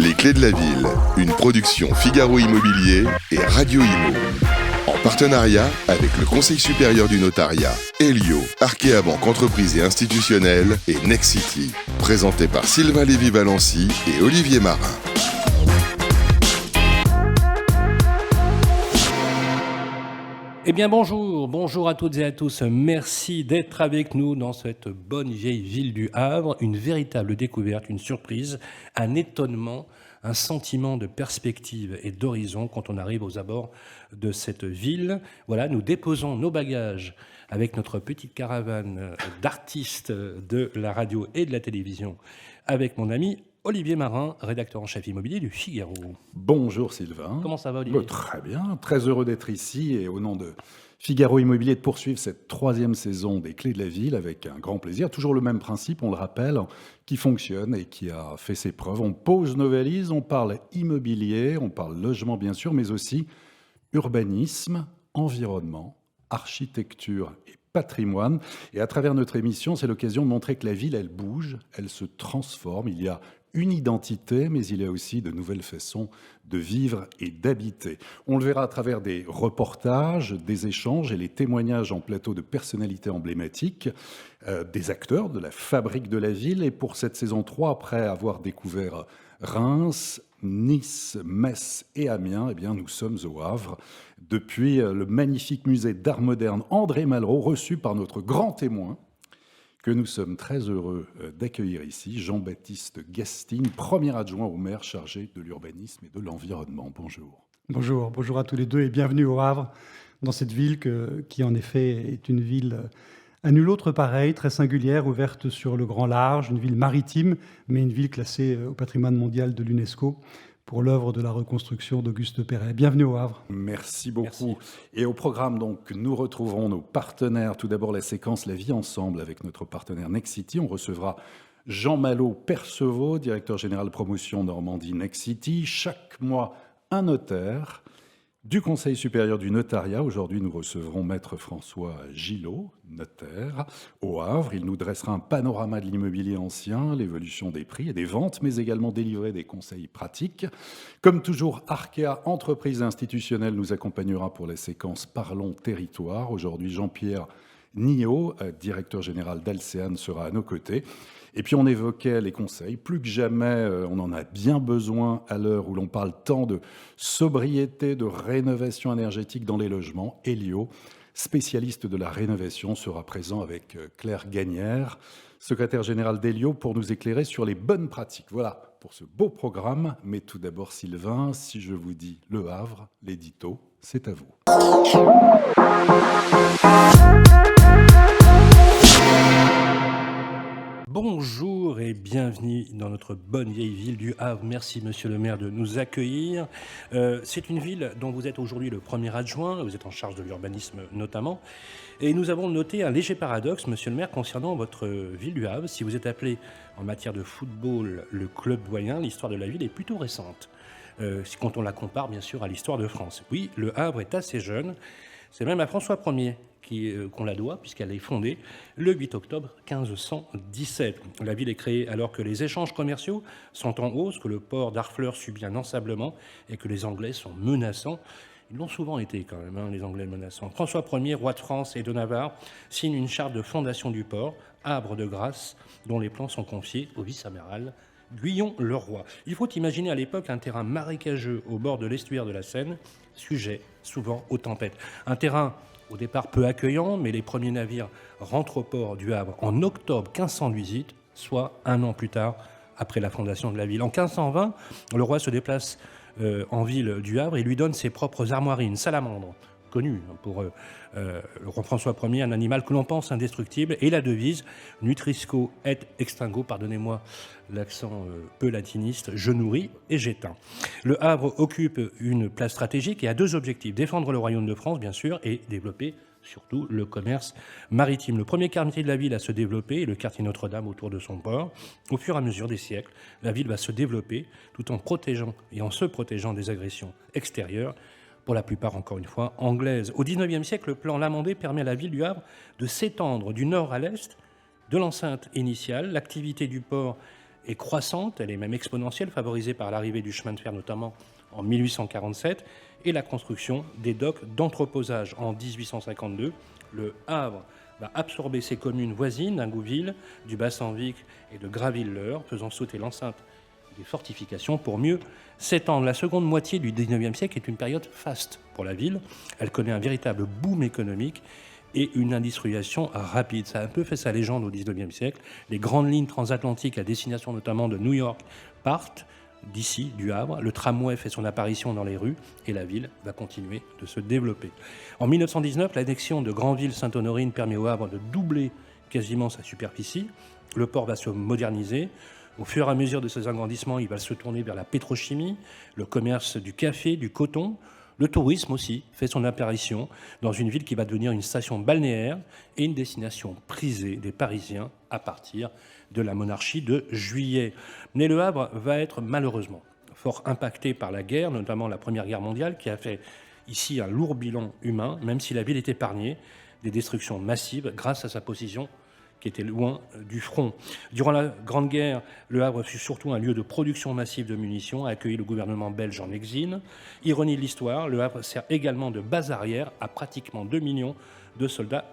Les Clés de la Ville, une production Figaro Immobilier et Radio Imo. En partenariat avec le Conseil supérieur du notariat, Elio, Arkea Banque Entreprise et Institutionnelle et Nexity. Présenté par Sylvain Lévy-Valency et Olivier Marin. Eh bien bonjour à toutes et à tous. Merci d'être avec nous dans cette bonne vieille ville du Havre. Une véritable découverte, une surprise, un étonnement, un sentiment de perspective et d'horizon quand on arrive aux abords de cette ville. Voilà, nous déposons nos bagages avec notre petite caravane d'artistes de la radio et de la télévision avec mon ami Olivier Marin, rédacteur en chef immobilier du Figaro. Bonjour Sylvain. Comment ça va Olivier ? Très bien, très heureux d'être ici et au nom de Figaro Immobilier de poursuivre cette 3e saison des Clés de la Ville avec un grand plaisir. Toujours le même principe, on le rappelle, qui fonctionne et qui a fait ses preuves. On pose nos valises, on parle immobilier, on parle logement bien sûr, mais aussi urbanisme, environnement, architecture et patrimoine. Et à travers notre émission, c'est l'occasion de montrer que la ville, elle bouge, elle se transforme. Il y a une identité, mais il y a aussi de nouvelles façons de vivre et d'habiter. On le verra à travers des reportages, des échanges et les témoignages en plateau de personnalités emblématiques, des acteurs de la fabrique de la ville. Et pour cette saison 3, après avoir découvert Reims, Nice, Metz et Amiens, eh bien, nous sommes au Havre, depuis le magnifique musée d'art moderne André Malraux, reçu par notre grand témoin, que nous sommes très heureux d'accueillir ici, Jean-Baptiste Gastine, premier adjoint au maire chargé de l'urbanisme et de l'environnement. Bonjour. Bonjour à tous les deux et bienvenue au Havre, dans cette ville qui en effet est une ville à nul autre pareil, très singulière, ouverte sur le grand large, une ville maritime, mais une ville classée au patrimoine mondial de l'UNESCO pour l'œuvre de la reconstruction d'Auguste Perret. Bienvenue au Havre. Merci beaucoup. Merci. Et au programme, donc, nous retrouverons nos partenaires. Tout d'abord, la séquence La vie ensemble avec notre partenaire Nexity. On recevra Jean Malo-Percevaux, directeur général promotion Normandie Nexity. Chaque mois, un notaire du Conseil supérieur du notariat. Aujourd'hui, nous recevrons Maître François Gillot, notaire, au Havre. Il nous dressera un panorama de l'immobilier ancien, l'évolution des prix et des ventes, mais également délivrer des conseils pratiques. Comme toujours, Arkea, entreprise institutionnelle, nous accompagnera pour la séquence Parlons territoire. Aujourd'hui, Jean-Pierre Niot, directeur général d'Alcean, sera à nos côtés. Et puis on évoquait les conseils. Plus que jamais, on en a bien besoin à l'heure où l'on parle tant de sobriété, de rénovation énergétique dans les logements. Elio, spécialiste de la rénovation, sera présent avec Claire Gagnère, secrétaire générale d'Elio, pour nous éclairer sur les bonnes pratiques. Voilà pour ce beau programme. Mais tout d'abord, Sylvain, si je vous dis Le Havre, l'édito, c'est à vous. Bonjour et bienvenue dans notre bonne vieille ville du Havre. Merci monsieur le maire de nous accueillir. C'est une ville dont vous êtes aujourd'hui le premier adjoint, vous êtes en charge de l'urbanisme notamment. Et nous avons noté un léger paradoxe, monsieur le maire, concernant votre ville du Havre. Si vous êtes appelé en matière de football le club doyen, l'histoire de la ville est plutôt récente. Quand on la compare bien sûr à l'histoire de France. Oui, le Havre est assez jeune, c'est même à François Ier qu'on la doit, puisqu'elle est fondée le 8 octobre 1517. La ville est créée alors que les échanges commerciaux sont en hausse, que le port d'Harfleur subit un ensablement et que les Anglais sont menaçants. Ils l'ont souvent été quand même, les Anglais menaçants. François Ier, roi de France et de Navarre, signe une charte de fondation du port, Havre de Grâce, dont les plans sont confiés au vice-amiral Guyon-le-Roi. Il faut imaginer à l'époque un terrain marécageux au bord de l'estuaire de la Seine, sujet souvent aux tempêtes. Un terrain au départ peu accueillant, mais les premiers navires rentrent au port du Havre en octobre 1518, soit un an plus tard, après la fondation de la ville. En 1520, le roi se déplace en ville du Havre et lui donne ses propres armoiries, une salamandre, connue pour le roi François Ier, un animal que l'on pense indestructible, et la devise « Nutrisco et extingo », pardonnez-moi l'accent peu latiniste, je nourris et j'éteins. Le Havre occupe une place stratégique et a deux objectifs, défendre le royaume de France, bien sûr, et développer surtout le commerce maritime. Le premier quartier de la ville à se développer est le quartier Notre-Dame autour de son port. Au fur et à mesure des siècles, la ville va se développer tout en protégeant et en se protégeant des agressions extérieures, pour la plupart, encore une fois, anglaises. Au XIXe siècle, le plan Lamandé permet à la ville du Havre de s'étendre du nord à l'est de l'enceinte initiale. L'activité du port est croissante, elle est même exponentielle, favorisée par l'arrivée du chemin de fer notamment en 1847 et la construction des docks d'entreposage en 1852. Le Havre va absorber ses communes voisines d'Ingouville, du Bassan-Vic et de Graville-l'Eure, faisant sauter l'enceinte des fortifications pour mieux s'étendre. La seconde moitié du XIXe siècle est une période faste pour la ville. Elle connaît un véritable boom économique et une industrialisation rapide. Ça a un peu fait sa légende au XIXe siècle. Les grandes lignes transatlantiques à destination notamment de New York partent d'ici, du Havre. Le tramway fait son apparition dans les rues et la ville va continuer de se développer. En 1919, l'annexion de Granville-Sainte-Honorine permet au Havre de doubler quasiment sa superficie. Le port va se moderniser. Au fur et à mesure de ces agrandissements, il va se tourner vers la pétrochimie, le commerce du café, du coton. Le tourisme aussi fait son apparition dans une ville qui va devenir une station balnéaire et une destination prisée des Parisiens à partir de la monarchie de Juillet. Mais le Havre va être malheureusement fort impacté par la guerre, notamment la Première Guerre mondiale, qui a fait ici un lourd bilan humain, même si la ville est épargnée des destructions massives grâce à sa position qui était loin du front. Durant la Grande Guerre, le Havre fut surtout un lieu de production massive de munitions, a accueilli le gouvernement belge en exil. Ironie de l'histoire, le Havre sert également de base arrière à pratiquement 2 millions de soldats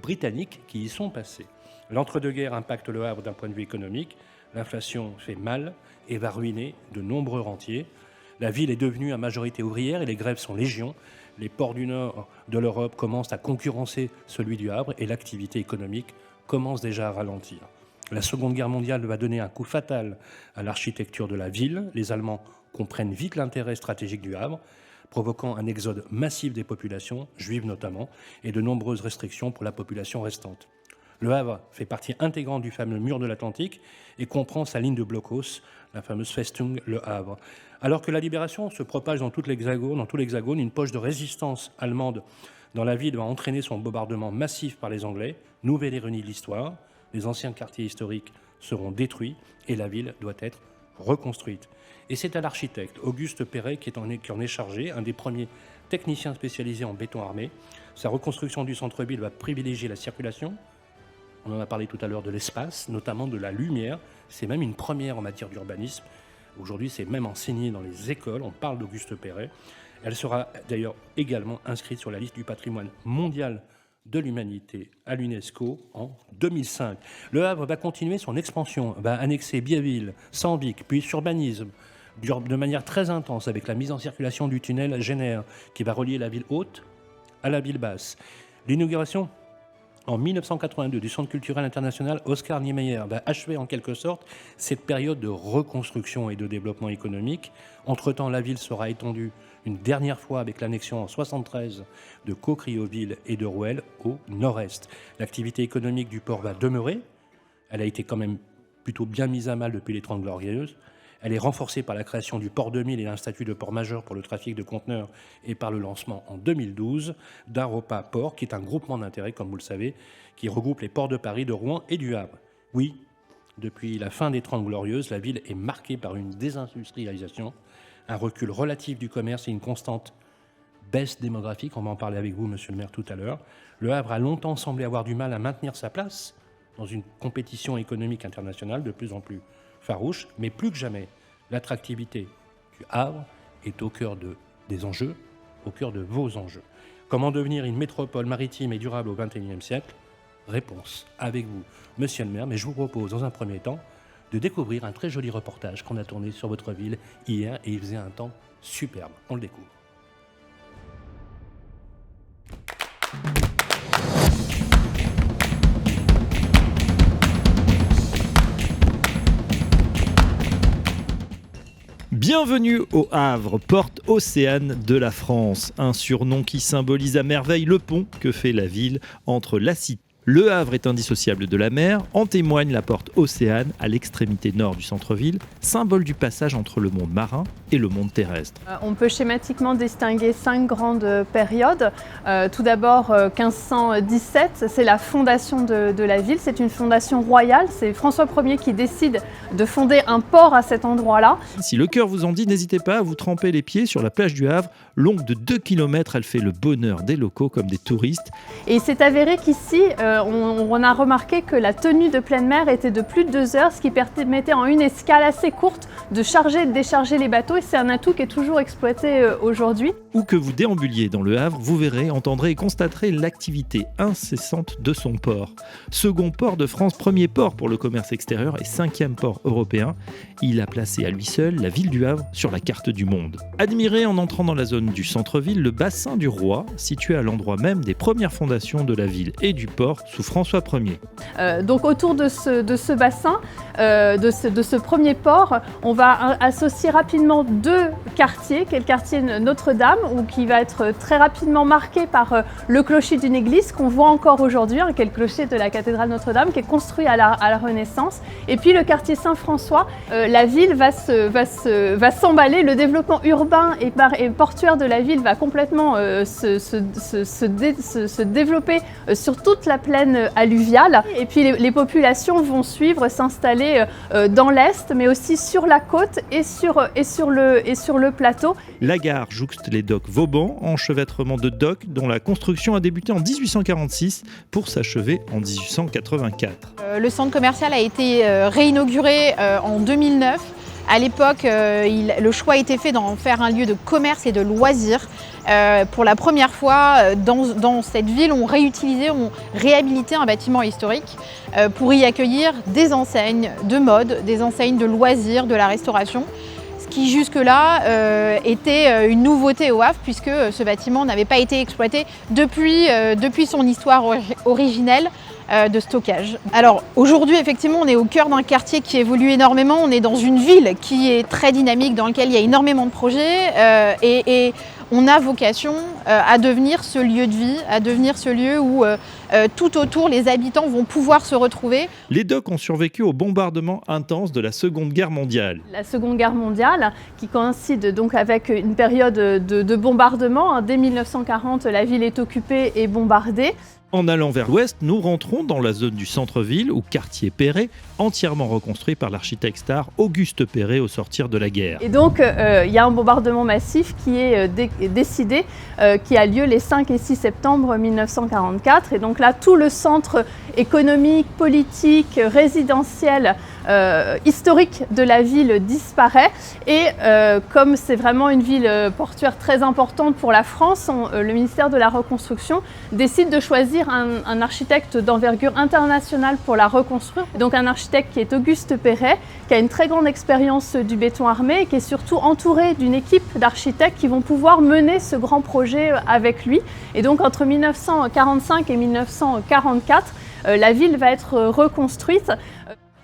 britanniques qui y sont passés. L'entre-deux-guerres impacte le Havre d'un point de vue économique. L'inflation fait mal et va ruiner de nombreux rentiers. La ville est devenue à majorité ouvrière et les grèves sont légion. Les ports du nord de l'Europe commencent à concurrencer celui du Havre et l'activité économique commence déjà à ralentir. La Seconde Guerre mondiale va donner un coup fatal à l'architecture de la ville. Les Allemands comprennent vite l'intérêt stratégique du Havre, provoquant un exode massif des populations, juives notamment, et de nombreuses restrictions pour la population restante. Le Havre fait partie intégrante du fameux mur de l'Atlantique et comprend sa ligne de Blockhaus, la fameuse Festung Le Havre. Alors que la libération se propage dans tout l'Hexagone, une poche de résistance allemande dans la ville va entraîner son bombardement massif par les Anglais. Nouvelle ironie de l'histoire, les anciens quartiers historiques seront détruits et la ville doit être reconstruite. Et c'est à l'architecte Auguste Perret qui en est chargé, un des premiers techniciens spécialisés en béton armé. Sa reconstruction du centre-ville va privilégier la circulation. On en a parlé tout à l'heure de l'espace, notamment de la lumière. C'est même une première en matière d'urbanisme. Aujourd'hui, c'est même enseigné dans les écoles. On parle d'Auguste Perret. Elle sera d'ailleurs également inscrite sur la liste du patrimoine mondial de l'humanité à l'UNESCO en 2005. Le Havre va continuer son expansion, va annexer Biéville, Sambic, puis s'urbanisme de manière très intense avec la mise en circulation du tunnel Génère qui va relier la ville haute à la ville basse. L'inauguration en 1982 du Centre culturel international Oscar Niemeyer va achever en quelque sorte cette période de reconstruction et de développement économique. Entre-temps, la ville sera étendue une dernière fois avec l'annexion en 1973 de Caux-Crayoville et de Rouelle au nord-est. L'activité économique du port va demeurer. Elle a été quand même plutôt bien mise à mal depuis les 30 Glorieuses. Elle est renforcée par la création du port 2000 et un statut de port majeur pour le trafic de conteneurs et par le lancement en 2012 d'Aropa Port, qui est un groupement d'intérêt, comme vous le savez, qui regroupe les ports de Paris, de Rouen et du Havre. Oui, depuis la fin des 30 Glorieuses, la ville est marquée par une désindustrialisation, un recul relatif du commerce et une constante baisse démographique. On va en parler avec vous, monsieur le maire, tout à l'heure. Le Havre a longtemps semblé avoir du mal à maintenir sa place dans une compétition économique internationale de plus en plus farouche, mais plus que jamais, l'attractivité du Havre est au cœur des enjeux, au cœur de vos enjeux. Comment devenir une métropole maritime et durable au XXIe siècle ? Réponse avec vous, monsieur le maire, mais je vous propose dans un premier temps de découvrir un très joli reportage qu'on a tourné sur votre ville hier et il faisait un temps superbe. On le découvre. Bienvenue au Havre, porte océane de la France, un surnom qui symbolise à merveille le pont que fait la ville entre la cité. Le Havre est indissociable de la mer, en témoigne la porte océane à l'extrémité nord du centre-ville, symbole du passage entre le monde marin et le monde terrestre. On peut schématiquement distinguer 5 grandes périodes. Tout d'abord, 1517, c'est la fondation de la ville, c'est une fondation royale, c'est François Ier qui décide de fonder un port à cet endroit-là. Si le cœur vous en dit, n'hésitez pas à vous tremper les pieds sur la plage du Havre, longue de 2 km, elle fait le bonheur des locaux comme des touristes. Et il s'est avéré qu'ici, on a remarqué que la tenue de pleine mer était de plus de 2 heures, ce qui permettait en une escale assez courte de charger et de décharger les bateaux. Et c'est un atout qui est toujours exploité aujourd'hui. Où que vous déambuliez dans le Havre, vous verrez, entendrez et constaterez l'activité incessante de son port. Second port de France, premier port pour le commerce extérieur et 5e port européen. Il a placé à lui seul la ville du Havre sur la carte du monde. Admirez en entrant dans la zone du centre-ville le bassin du Roi, situé à l'endroit même des premières fondations de la ville et du port sous François Ier. Donc autour de ce bassin, de ce premier port, on va associer rapidement 2 quartiers, qui est le quartier Notre-Dame, qui va être très rapidement marqué par le clocher d'une église qu'on voit encore aujourd'hui, qui est le clocher de la cathédrale Notre-Dame, qui est construit à la Renaissance. Et puis le quartier Saint-François, la ville va s'emballer, le développement urbain et portuaire de la ville va complètement se développer sur toute la plaine alluviale. Et puis les populations vont suivre, s'installer dans l'est, mais aussi sur la côte et sur le plateau. La gare jouxte les docks Vauban, enchevêtrement de docks dont la construction a débuté en 1846 pour s'achever en 1884. Le centre commercial a été réinauguré en 2009. À l'époque, le choix a été fait d'en faire un lieu de commerce et de loisirs. Pour la première fois, dans cette ville, on réhabilité un bâtiment historique pour y accueillir des enseignes de mode, des enseignes de loisirs, de la restauration. Ce qui jusque-là était une nouveauté au Havre, puisque ce bâtiment n'avait pas été exploité depuis son histoire originelle de stockage. Alors aujourd'hui, effectivement, on est au cœur d'un quartier qui évolue énormément. On est dans une ville qui est très dynamique, dans laquelle il y a énormément de projets et on a vocation à devenir ce lieu de vie, à devenir ce lieu où tout autour, les habitants vont pouvoir se retrouver. Les docks ont survécu au bombardement intense de la Seconde Guerre mondiale. La Seconde Guerre mondiale, qui coïncide donc avec une période de bombardement. Dès 1940, la ville est occupée et bombardée. En allant vers l'ouest, nous rentrons dans la zone du centre-ville, ou quartier Perret, entièrement reconstruit par l'architecte star Auguste Perret au sortir de la guerre. Et donc, il y a un bombardement massif qui est décidé, qui a lieu les 5 et 6 septembre 1944. Et donc là, tout le centre économique, politique, résidentiel, historique de la ville disparaît. Et comme c'est vraiment une ville portuaire très importante pour la France, le ministère de la Reconstruction décide de choisir un architecte d'envergure internationale pour la reconstruire. Donc un architecte qui est Auguste Perret, qui a une très grande expérience du béton armé et qui est surtout entouré d'une équipe d'architectes qui vont pouvoir mener ce grand projet avec lui. Et donc entre 1945 et 1944, la ville va être reconstruite.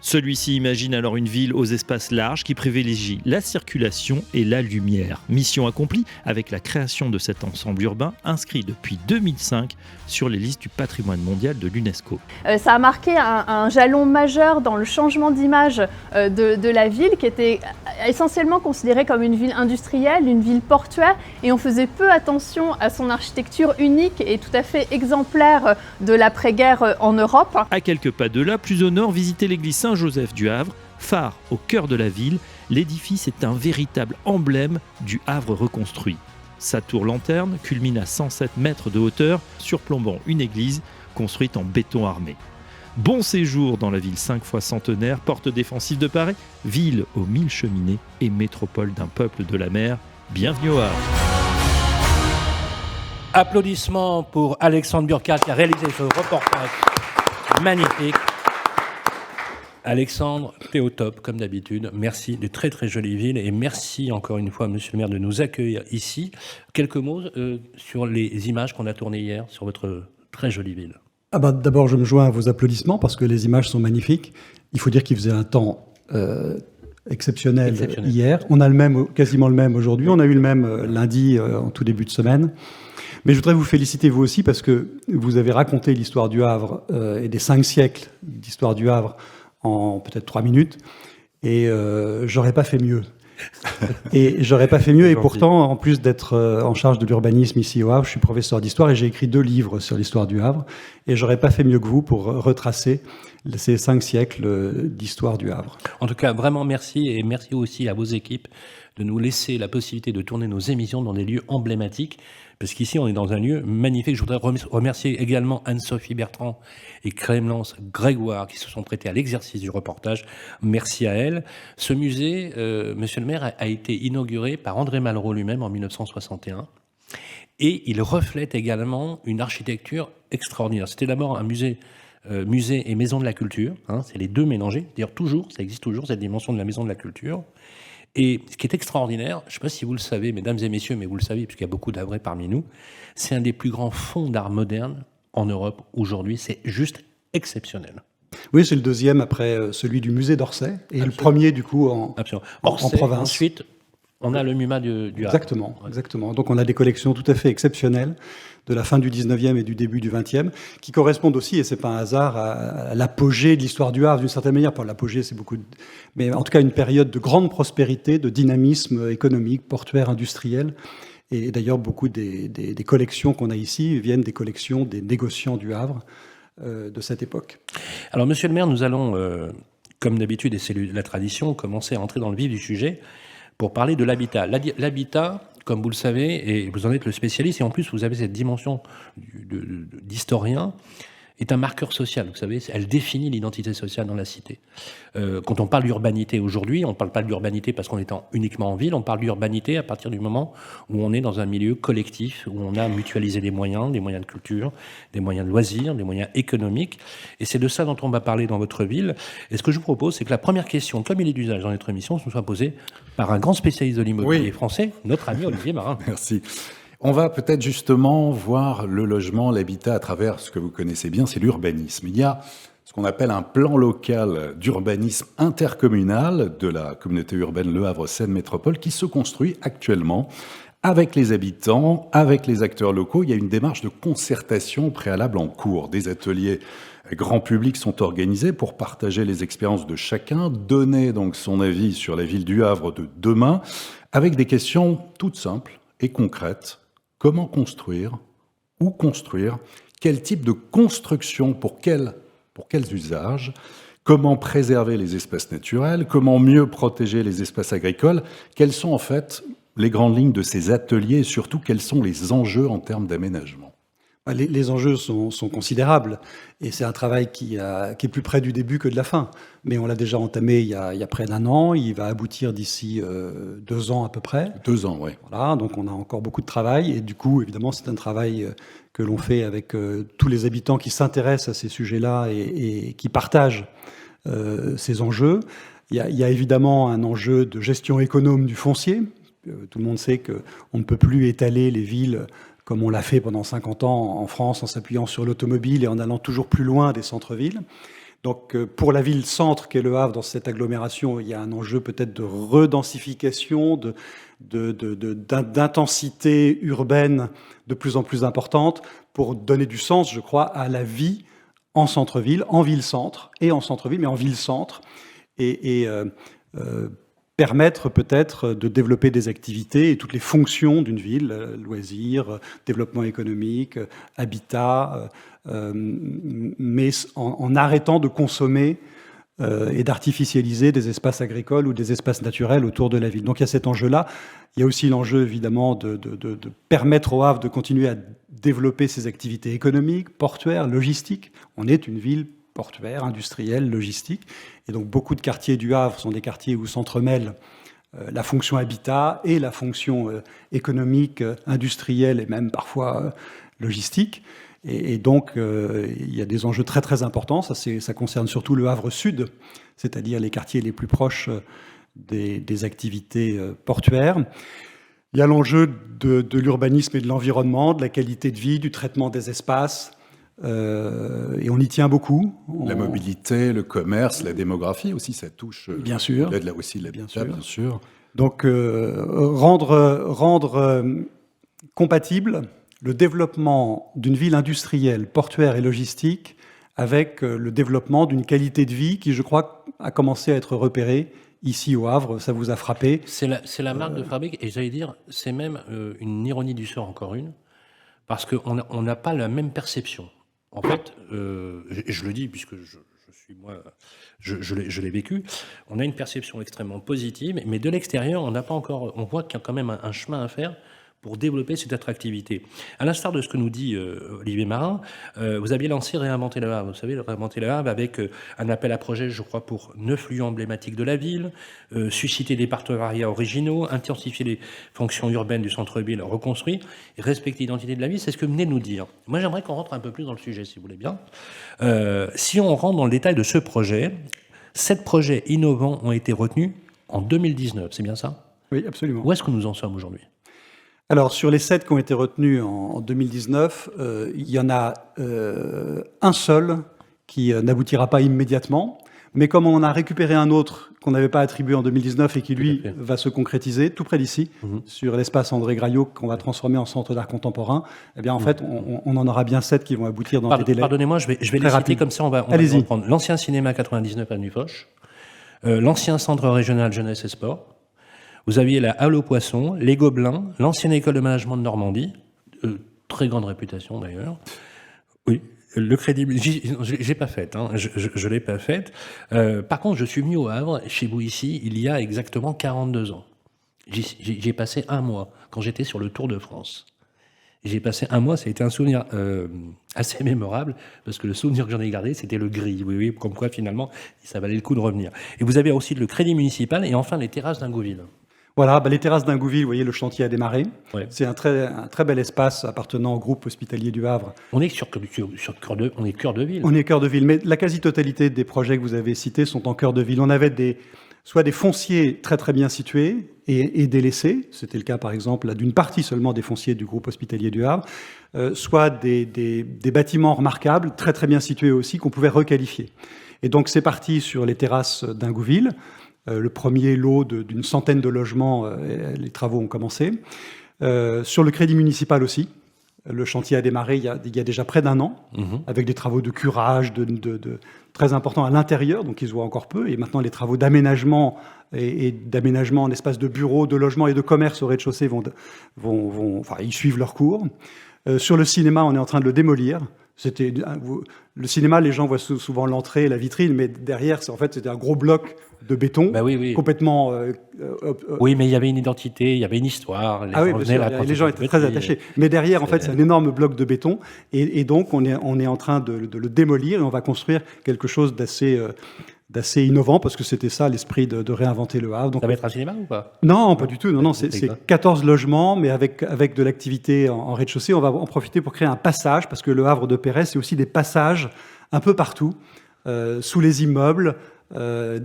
Celui-ci imagine alors une ville aux espaces larges qui privilégie la circulation et la lumière. Mission accomplie avec la création de cet ensemble urbain inscrit depuis 2005 sur les listes du patrimoine mondial de l'UNESCO. Ça a marqué un jalon majeur dans le changement d'image de la ville, qui était essentiellement considérée comme une ville industrielle, une ville portuaire, et on faisait peu attention à son architecture unique et tout à fait exemplaire de l'après-guerre en Europe. À quelques pas de là, plus au nord, visitez l'église Saint-Joseph du Havre, phare au cœur de la ville. L'édifice est un véritable emblème du Havre reconstruit. Sa tour lanterne culmine à 107 mètres de hauteur, surplombant une église construite en béton armé. Bon séjour dans la ville 5 fois centenaire, porte défensive de Paris, ville aux 1000 cheminées et métropole d'un peuple de la mer. Bienvenue au Havre. Applaudissements pour Alexandre Burkhardt qui a réalisé ce reportage magnifique. Alexandre, t'es au top, comme d'habitude. Merci, de très très jolies villes. Et merci encore une fois, monsieur le maire, de nous accueillir ici. Quelques mots sur les images qu'on a tournées hier sur votre très jolie ville. D'abord, je me joins à vos applaudissements parce que les images sont magnifiques. Il faut dire qu'il faisait un temps exceptionnel hier. On a quasiment le même aujourd'hui. On a eu le même lundi, en tout début de semaine. Mais je voudrais vous féliciter vous aussi parce que vous avez raconté l'histoire du Havre et des 5 siècles d'histoire du Havre en peut-être 3 minutes, et j'aurais pas fait mieux. Et j'aurais pas fait mieux. Et Gentil. pourtant, en plus d'être en charge de l'urbanisme ici au Havre, je suis professeur d'histoire et j'ai écrit 2 livres sur l'histoire du Havre. Et j'aurais pas fait mieux que vous pour retracer ces 5 siècles d'histoire du Havre. En tout cas, vraiment merci, et merci aussi à vos équipes de nous laisser la possibilité de tourner nos émissions dans des lieux emblématiques, parce qu'ici, on est dans un lieu magnifique. Je voudrais remercier également Anne-Sophie Bertrand et Clémence Grégoire qui se sont prêtés à l'exercice du reportage. Merci à elles. Ce musée, monsieur le maire, a été inauguré par André Malraux lui-même en 1961. Et il reflète également une architecture extraordinaire. C'était d'abord un musée et maison de la culture, hein, c'est les deux mélangés. D'ailleurs, ça existe toujours, cette dimension de la maison de la culture. Et ce qui est extraordinaire, je ne sais pas si vous le savez, mesdames et messieurs, mais vous le savez, puisqu'il y a beaucoup d'Havrais parmi nous, c'est un des plus grands fonds d'art moderne en Europe aujourd'hui. C'est juste exceptionnel. Oui, c'est le deuxième après celui du musée d'Orsay et Absolument. le premier du coup en Orsay, province. Ensuite, on a le MUMA du Havre. Exactement, exactement. Donc on a des collections tout à fait exceptionnelles de la fin du 19e et du début du 20e, qui correspondent aussi, et c'est pas un hasard, à l'apogée de l'histoire du Havre d'une certaine manière. Pour l'apogée, c'est beaucoup, mais en tout cas une période de grande prospérité, de dynamisme économique, portuaire, industriel. Et d'ailleurs, beaucoup des collections qu'on a ici viennent des collections des négociants du Havre de cette époque. Alors, monsieur le maire, nous allons, comme d'habitude, et c'est la tradition, commencer à entrer dans le vif du sujet pour parler de l'habitat. L'habitat, comme vous le savez, et vous en êtes le spécialiste, et en plus vous avez cette dimension d'historien, est un marqueur social. Vous savez, elle définit l'identité sociale dans la cité. Quand on parle d'urbanité aujourd'hui, on ne parle pas de l'urbanité parce qu'on est uniquement en ville, on parle d'urbanité à partir du moment où on est dans un milieu collectif, où on a mutualisé des moyens de culture, des moyens de loisirs, des moyens économiques. Et c'est de ça dont on va parler dans votre ville. Et ce que je vous propose, c'est que la première question, comme il est d'usage dans notre émission, nous soit posée par un grand spécialiste de l'immobilier français, notre ami Olivier Marin. Merci. On va peut-être justement voir le logement, l'habitat à travers ce que vous connaissez bien, c'est l'urbanisme. Il y a ce qu'on appelle un plan local d'urbanisme intercommunal de la communauté urbaine Le Havre-Seine Métropole qui se construit actuellement avec les habitants, avec les acteurs locaux. Il y a une démarche de concertation préalable en cours. Des ateliers grand public sont organisés pour partager les expériences de chacun, donner donc son avis sur la ville du Havre de demain, avec des questions toutes simples et concrètes. Comment construire? Où construire? Quel type de construction? Pour quels usages? Comment préserver les espaces naturels? Comment mieux protéger les espaces agricoles? Quelles sont en fait les grandes lignes de ces ateliers et surtout quels sont les enjeux en termes d'aménagement? Les enjeux sont considérables et c'est un travail qui est plus près du début que de la fin. Mais on l'a déjà entamé il y a près d'1 an. Il va aboutir d'ici 2 ans à peu près. 2 ans, oui. Voilà, donc on a encore beaucoup de travail. Et du coup, évidemment, c'est un travail que l'on fait avec tous les habitants qui s'intéressent à ces sujets-là et qui partagent ces enjeux. Il y a évidemment un enjeu de gestion économe du foncier. Tout le monde sait qu'on ne peut plus étaler les villes comme on l'a fait pendant 50 ans en France, en s'appuyant sur l'automobile et en allant toujours plus loin des centres-villes. Donc pour la ville-centre qu'est Le Havre, dans cette agglomération, il y a un enjeu peut-être de redensification, d'intensité urbaine de plus en plus importante pour donner du sens, je crois, à la vie en centre-ville, en ville-centre et en centre-ville, mais en ville-centre. Et permettre peut-être de développer des activités et toutes les fonctions d'une ville, loisirs, développement économique, habitat, mais en arrêtant de consommer et d'artificialiser des espaces agricoles ou des espaces naturels autour de la ville. Donc il y a cet enjeu-là. Il y a aussi l'enjeu évidemment de permettre au Havre de continuer à développer ses activités économiques, portuaires, logistiques. On est une ville portuaire, industrielle, logistique. Et donc beaucoup de quartiers du Havre sont des quartiers où s'entremêlent la fonction habitat et la fonction économique, industrielle et même parfois logistique. Et donc il y a des enjeux très très importants. Ça concerne surtout le Havre Sud, c'est-à-dire les quartiers les plus proches des activités portuaires. Il y a l'enjeu de l'urbanisme et de l'environnement, de la qualité de vie, du traitement des espaces. Et on y tient beaucoup. La mobilité, le commerce, la démographie aussi, ça touche. Bien sûr. Là aussi, bien sûr. Donc, rendre compatible le développement d'une ville industrielle, portuaire et logistique avec le développement d'une qualité de vie qui, je crois, a commencé à être repérée ici au Havre, ça vous a frappé. C'est la marque de fabrique, et j'allais dire, c'est même une ironie du sort, encore une, parce qu'on n'a pas la même perception. En fait, je le dis puisque je l'ai vécu, on a une perception extrêmement positive, mais de l'extérieur, on voit qu'il y a quand même un chemin à faire pour développer cette attractivité. À l'instar de ce que nous dit Olivier Marin, vous aviez lancé Réinventer le Havre. Vous savez, Réinventer le Havre avec un appel à projet, je crois, pour 9 lieux emblématiques de la ville, susciter des partenariats originaux, intensifier les fonctions urbaines du centre-ville reconstruit, et respecter l'identité de la ville. C'est ce que vous venez de nous dire. Moi, j'aimerais qu'on rentre un peu plus dans le sujet, si vous voulez bien. Si on rentre dans le détail de ce projet, 7 projets innovants ont été retenus en 2019, c'est bien ça? Oui, absolument. Où est-ce que nous en sommes aujourd'hui? Alors, sur les 7 qui ont été retenus en 2019, il y en a un seul qui n'aboutira pas immédiatement. Mais comme on en a récupéré un autre qu'on n'avait pas attribué en 2019 et qui, lui, va se concrétiser tout près d'ici, sur l'espace André Graillot, qu'on va transformer en centre d'art contemporain, eh bien, en fait, on en aura bien 7 qui vont aboutir dans des délais. Pardonnez-moi, je vais les citer comme ça, on va reprendre. L'ancien cinéma 99 avenue Foch, l'ancien centre régional jeunesse et sport. Vous aviez la Halle aux Poissons, les Gobelins, l'ancienne école de management de Normandie, très grande réputation d'ailleurs. Oui, le Crédit, j'ai pas fait, hein, je l'ai pas faite. Par contre, je suis venu au Havre, chez vous ici, il y a exactement 42 ans. J'y ai passé un mois quand j'étais sur le Tour de France. J'ai passé un mois, ça a été un souvenir assez mémorable, parce que le souvenir que j'en ai gardé, c'était le gris. Oui, comme quoi finalement, ça valait le coup de revenir. Et vous avez aussi le Crédit municipal et enfin les terrasses d'Ingouville. Voilà, les terrasses d'Ingouville, vous voyez, le chantier a démarré. Ouais. C'est un très bel espace appartenant au groupe hospitalier du Havre. On est on est cœur de ville. On est cœur de ville, mais la quasi-totalité des projets que vous avez cités sont en cœur de ville. On avait soit des fonciers très très bien situés et délaissés, c'était le cas par exemple d'une partie seulement des fonciers du groupe hospitalier du Havre, soit des bâtiments remarquables, très très bien situés aussi, qu'on pouvait requalifier. Et donc c'est parti sur les terrasses d'Ingouville. Le premier lot d'une centaine de logements, les travaux ont commencé. Sur le Crédit municipal aussi, le chantier a démarré il y a déjà près d'un an, avec des travaux de curage très importants à l'intérieur, donc ils se voient encore peu, et maintenant les travaux d'aménagement et d'aménagement en espace de bureaux, de logements et de commerce au rez-de-chaussée ils suivent leur cours. Sur le cinéma, on est en train de le démolir. Le cinéma, les gens voient souvent l'entrée, la vitrine, mais derrière, c'était un gros bloc de béton, complètement... Oui, mais il y avait une identité, il y avait une histoire. Les gens étaient très attachés. Mais derrière, en fait, c'est un énorme bloc de béton, et donc on est en train de le démolir, et on va construire quelque chose d'assez innovant, parce que c'était ça l'esprit de réinventer le Havre. Donc, ça va être un cinéma ou pas? Non, pas du tout. Non, c'est 14 logements, mais avec de l'activité en rez-de-chaussée. On va en profiter pour créer un passage, parce que le Havre de Perret, c'est aussi des passages un peu partout, sous les immeubles,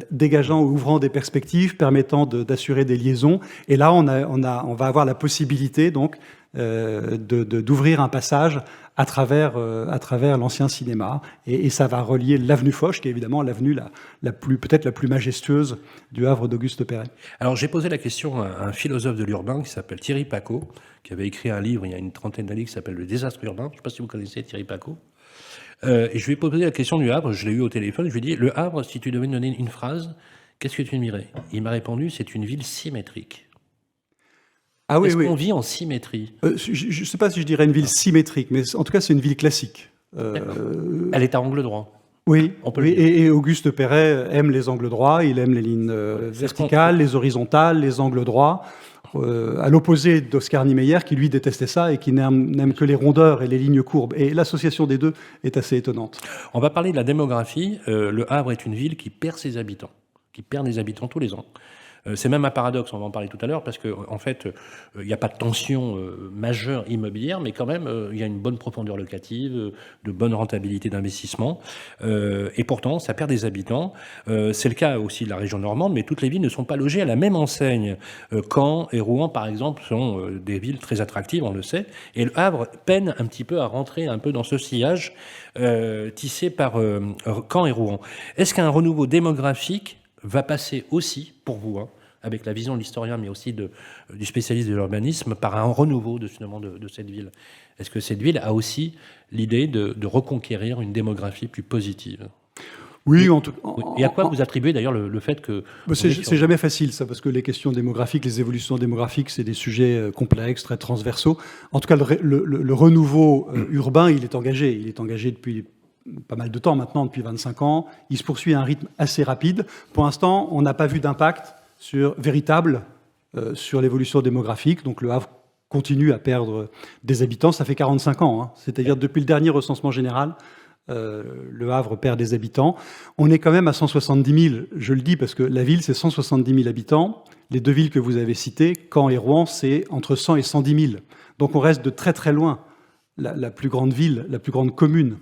dégageant ou ouvrant des perspectives, permettant d'assurer des liaisons. Et là, on va avoir la possibilité donc d'ouvrir un passage à travers l'ancien cinéma, et ça va relier l'avenue Foch, qui est évidemment l'avenue peut-être la plus majestueuse du Havre d'Auguste Perret. Alors j'ai posé la question à un philosophe de l'urbain qui s'appelle Thierry Pacaud, qui avait écrit un livre il y a une trentaine d'années qui s'appelle Le désastre urbain. Je ne sais pas si vous connaissez Thierry Pacaud. Et je lui ai posé la question du Havre, je l'ai eu au téléphone, je lui ai dit, le Havre, si tu devais me donner une phrase, qu'est-ce que tu me dirais? Il m'a répondu, c'est une ville symétrique. Ah oui, Est-ce qu'on vit en symétrie? Je ne sais pas si je dirais une ville symétrique, mais en tout cas, c'est une ville classique. Elle est à angle droit. Oui, et Auguste Perret aime les angles droits, il aime les lignes verticales, les horizontales, les angles droits, à l'opposé d'Oscar Niemeyer, qui lui détestait ça et qui n'aime que les rondeurs et les lignes courbes. Et l'association des deux est assez étonnante. On va parler de la démographie. Le Havre est une ville qui perd ses habitants, qui perd des habitants tous les ans. C'est même un paradoxe, on va en parler tout à l'heure, parce qu'en fait, il n'y a pas de tension majeure immobilière, mais quand même, il y a une bonne profondeur locative, de bonne rentabilité d'investissement, et pourtant, ça perd des habitants. C'est le cas aussi de la région normande, mais toutes les villes ne sont pas logées à la même enseigne. Caen et Rouen, par exemple, sont des villes très attractives, on le sait, et le Havre peine un petit peu à rentrer un peu dans ce sillage tissé par Caen et Rouen. Est-ce qu'un renouveau démographique va passer aussi, pour vous, avec la vision de l'historien, mais aussi du spécialiste de l'urbanisme, par un renouveau de cette ville? Est-ce que cette ville a aussi l'idée de reconquérir une démographie plus positive? Oui, Et à quoi vous attribuez d'ailleurs le fait que... C'est jamais facile ça, parce que les questions démographiques, les évolutions démographiques, c'est des sujets complexes, très transversaux. En tout cas, le renouveau urbain, il est engagé. Il est engagé depuis pas mal de temps maintenant, depuis 25 ans. Il se poursuit à un rythme assez rapide. Pour l'instant, on n'a pas vu d'impact véritable sur l'évolution démographique. Donc le Havre continue à perdre des habitants. Ça fait 45 ans, hein. C'est-à-dire depuis le dernier recensement général, le Havre perd des habitants. On est quand même à 170 000, je le dis parce que la ville, c'est 170 000 habitants. Les deux villes que vous avez citées, Caen et Rouen, c'est entre 100 et 110 000. Donc on reste de très très loin la plus grande ville, la plus grande commune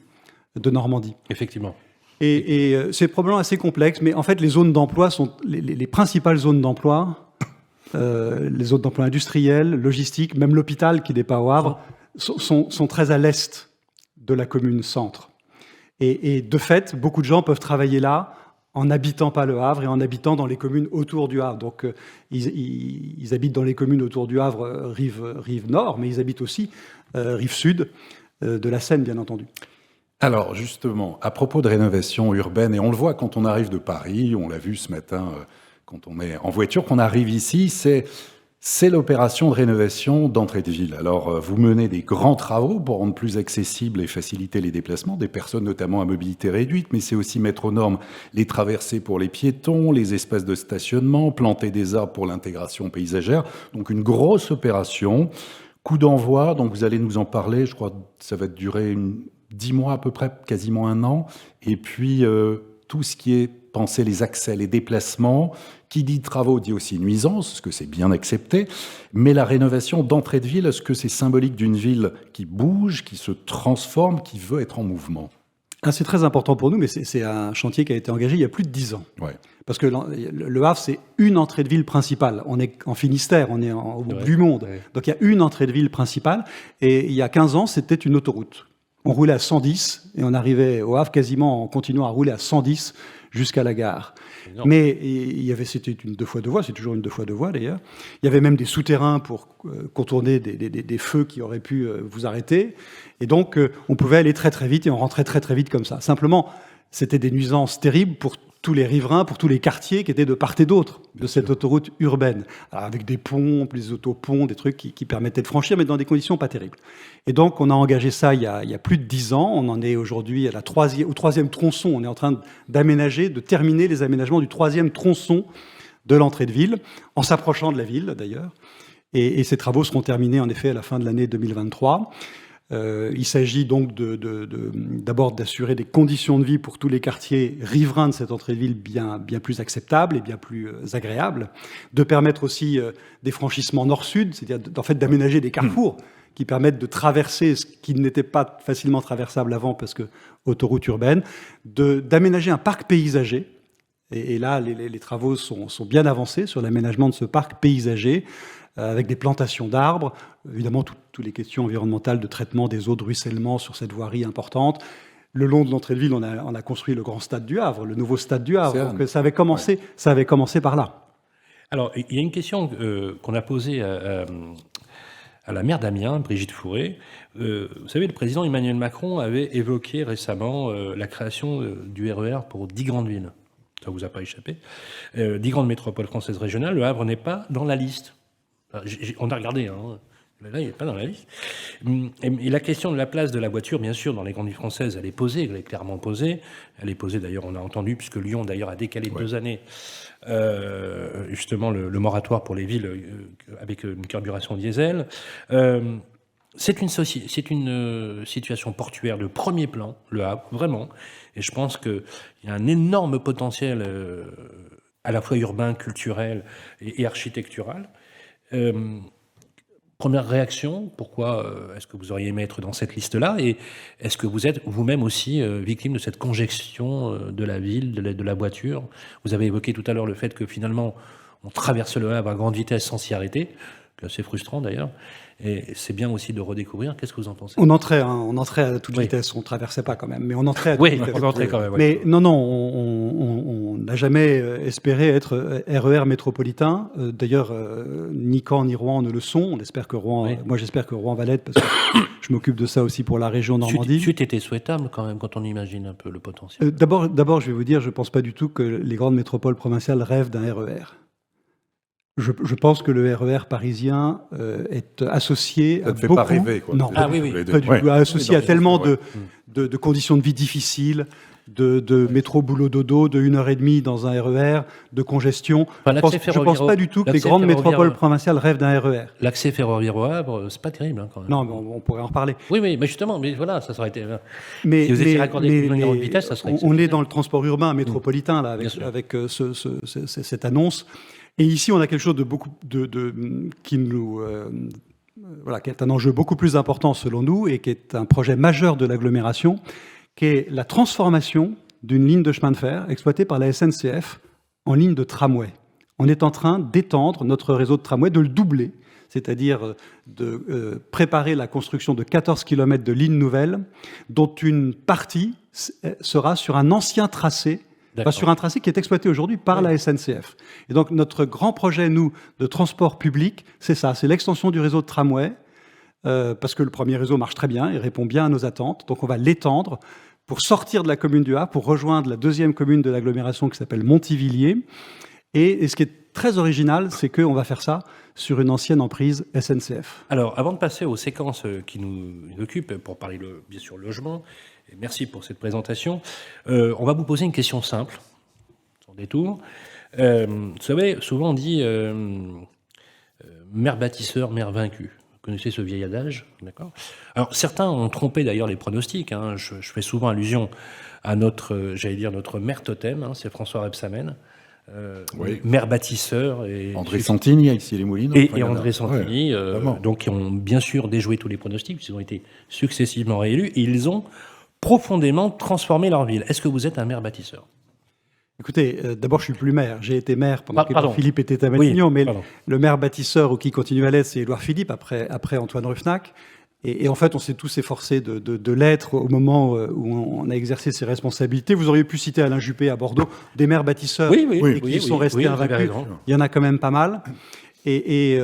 de Normandie. Effectivement. Et c'est probablement assez complexe, mais en fait, les zones d'emploi sont les principales zones d'emploi, les zones d'emploi industriels, logistiques, même l'hôpital qui n'est pas au Havre, sont très à l'est de la commune centre. Et de fait, beaucoup de gens peuvent travailler là en n'habitant pas le Havre et en habitant dans les communes autour du Havre. Donc, ils habitent dans les communes autour du Havre, rive nord, mais ils habitent aussi rive sud de la Seine, bien entendu. Alors, justement, à propos de rénovation urbaine, et on le voit quand on arrive de Paris, on l'a vu ce matin quand on est en voiture, qu'on arrive ici, c'est l'opération de rénovation d'entrée de ville. Alors, vous menez des grands travaux pour rendre plus accessibles et faciliter les déplacements des personnes, notamment à mobilité réduite, mais c'est aussi mettre aux normes les traversées pour les piétons, les espaces de stationnement, planter des arbres pour l'intégration paysagère. Donc, une grosse opération. Coup d'envoi, donc vous allez nous en parler, je crois que ça va durer 10 mois à peu près, quasiment un an. Et puis, tout ce qui est penser les accès, les déplacements. Qui dit travaux dit aussi nuisance, parce que c'est bien accepté. Mais la rénovation d'entrée de ville, est-ce que c'est symbolique d'une ville qui bouge, qui se transforme, qui veut être en mouvement ? C'est très important pour nous, mais c'est un chantier qui a été engagé il y a plus de 10 ans. Ouais. Parce que le Havre, c'est une entrée de ville principale. On est en Finistère, on est au bout du monde. Ouais. Donc il y a une entrée de ville principale. Et il y a 15 ans, c'était une autoroute. On roulait à 110 et on arrivait au Havre quasiment en continuant à rouler à 110 jusqu'à la gare. Mais c'était une 2 fois 2 voies, c'est toujours une 2 fois 2 voies d'ailleurs. Il y avait même des souterrains pour contourner des feux qui auraient pu vous arrêter. Et donc, on pouvait aller très très vite et on rentrait très très vite comme ça. Simplement, c'était des nuisances terribles pour tous les riverains, pour tous les quartiers qui étaient de part et d'autre de cette autoroute urbaine. Alors, avec des ponts, des autoponts, des trucs qui permettaient de franchir, mais dans des conditions pas terribles. Et donc, on a engagé ça il y a plus de 10 ans. On en est aujourd'hui au 3e tronçon. On est en train d'aménager, de terminer les aménagements du 3e tronçon de l'entrée de ville, en s'approchant de la ville d'ailleurs. Et ces travaux seront terminés en effet à la fin de l'année 2023. Il s'agit donc d'abord d'assurer des conditions de vie pour tous les quartiers riverains de cette entrée de ville bien plus acceptables et bien plus agréables, de permettre aussi des franchissements nord-sud, c'est-à-dire en fait d'aménager des carrefours qui permettent de traverser ce qui n'était pas facilement traversable avant parce que autoroute urbaine, d'aménager un parc paysager. Et là, les travaux sont bien avancés sur l'aménagement de ce parc paysager, avec des plantations d'arbres, évidemment toutes les questions environnementales de traitement des eaux de ruissellement sur cette voirie importante. Le long de l'entrée de ville, on a construit le grand stade du Havre, le nouveau stade du Havre. Donc ça avait commencé par là. Alors, il y a une question qu'on a posée à la maire d'Amiens, Brigitte Fourré. Vous savez, le président Emmanuel Macron avait évoqué récemment la création du RER pour 10 grandes villes. Ça ne vous a pas échappé. 10 grandes métropoles françaises régionales, le Havre n'est pas dans la liste. On a regardé, hein. Là, il n'est pas dans la liste. Et la question de la place de la voiture, bien sûr, dans les grandes villes françaises, elle est posée, elle est clairement posée. Elle est posée, d'ailleurs, on a entendu, puisque Lyon, d'ailleurs, a décalé de 2 années, justement, le moratoire pour les villes avec une carburation diesel. C'est une situation portuaire de premier plan, le Havre, vraiment. Et je pense qu'il y a un énorme potentiel à la fois urbain, culturel et architectural. Première réaction, pourquoi est-ce que vous auriez aimé être dans cette liste-là? Et est-ce que vous êtes vous-même aussi victime de cette congestion de la ville, de la voiture? Vous avez évoqué tout à l'heure le fait que finalement, on traverse le Havre à grande vitesse sans s'y arrêter, c'est frustrant d'ailleurs. Et c'est bien aussi de redécouvrir. Qu'est-ce que vous en pensez? On entrait à toute vitesse, on ne traversait pas quand même, mais on entrait à toute vitesse. On entrait quand même. Mais non, on n'a jamais espéré être RER métropolitain. D'ailleurs, ni Caen ni Rouen ne le sont. On espère que Rouen, Oui. moi j'espère que Rouen va l'être parce que je m'occupe de ça aussi pour la région Normandie. C'eût été souhaitable quand même quand on imagine un peu le potentiel. D'abord, je vais vous dire, je ne pense pas du tout que les grandes métropoles provinciales rêvent d'un RER. Je pense que le RER parisien est associé Ça à ne fait beaucoup... pas rêver, quoi. Non, Ah oui, oui. Les deux. pas du Ouais. tout. Associé Oui, à dans tellement ce sens, de conditions de vie difficiles, de métro boulot dodo, de 1h30 dans un RER, de congestion. Enfin, Je ne pense pas du tout que les l'accès grandes ferroviaire- métropoles provinciales rêvent d'un RER. L'accès ferroviaire au Havre, c'est pas terrible hein, quand même. Non, mais on pourrait en reparler. Oui, oui, mais justement, mais voilà, ça aurait été. Mais, Si vous étiez raccordé avec une grande vitesse, ça serait on est exceptionnel. dans le transport urbain métropolitain là, Bien sûr. avec cette annonce. Et ici, on a quelque chose de beaucoup qui nous voilà, qui est un enjeu beaucoup plus important selon nous et qui est un projet majeur de l'agglomération, qui est la transformation d'une ligne de chemin de fer exploitée par la SNCF en ligne de tramway. On est en train d'étendre notre réseau de tramway, de le doubler, c'est-à-dire de préparer la construction de 14 km de lignes nouvelles, dont une partie sera sur un ancien tracé, sur un tracé qui est exploité aujourd'hui par la SNCF. Et donc notre grand projet, nous, de transport public, c'est ça, c'est l'extension du réseau de tramway, parce que le premier réseau marche très bien, il répond bien à nos attentes, donc on va l'étendre pour sortir de la commune du Havre, pour rejoindre la deuxième commune de l'agglomération qui s'appelle Montivilliers. Et ce qui est très original, c'est qu'on va faire ça sur une ancienne emprise SNCF. Alors, avant de passer aux séquences qui nous occupent, pour parler bien sûr logement, et merci pour cette présentation, on va vous poser une question simple, sans détour. Vous savez, souvent on dit mère bâtisseur, mère vaincue. Vous connaissez ce vieil adage, d'accord ? Alors, certains ont trompé d'ailleurs les pronostics. Hein. Je fais souvent allusion à notre, j'allais dire, notre mère totem, hein, c'est François Rebsamen. Oui. Maire bâtisseur et André Santini, ici les Moulineaux. et Enfin, il y en a. André Santini, Ouais, vraiment. donc qui ont bien sûr déjoué tous les pronostics, puisqu'ils ont été successivement réélus, et ils ont profondément transformé leur ville. Est-ce que vous êtes un maire bâtisseur ? Écoutez, d'abord, je suis plus maire. J'ai été maire pendant que Pardon. Philippe était à Matignon, mais pardon. le maire bâtisseur ou qui continue à l'être, c'est Édouard Philippe, après Antoine Ruffnac. Et en fait, on s'est tous efforcés de l'être au moment où on a exercé ses responsabilités. Vous auriez pu citer Alain Juppé à Bordeaux, des maires bâtisseurs et qui sont restés vous avez invaincus. raison. Il y en a quand même pas mal. Et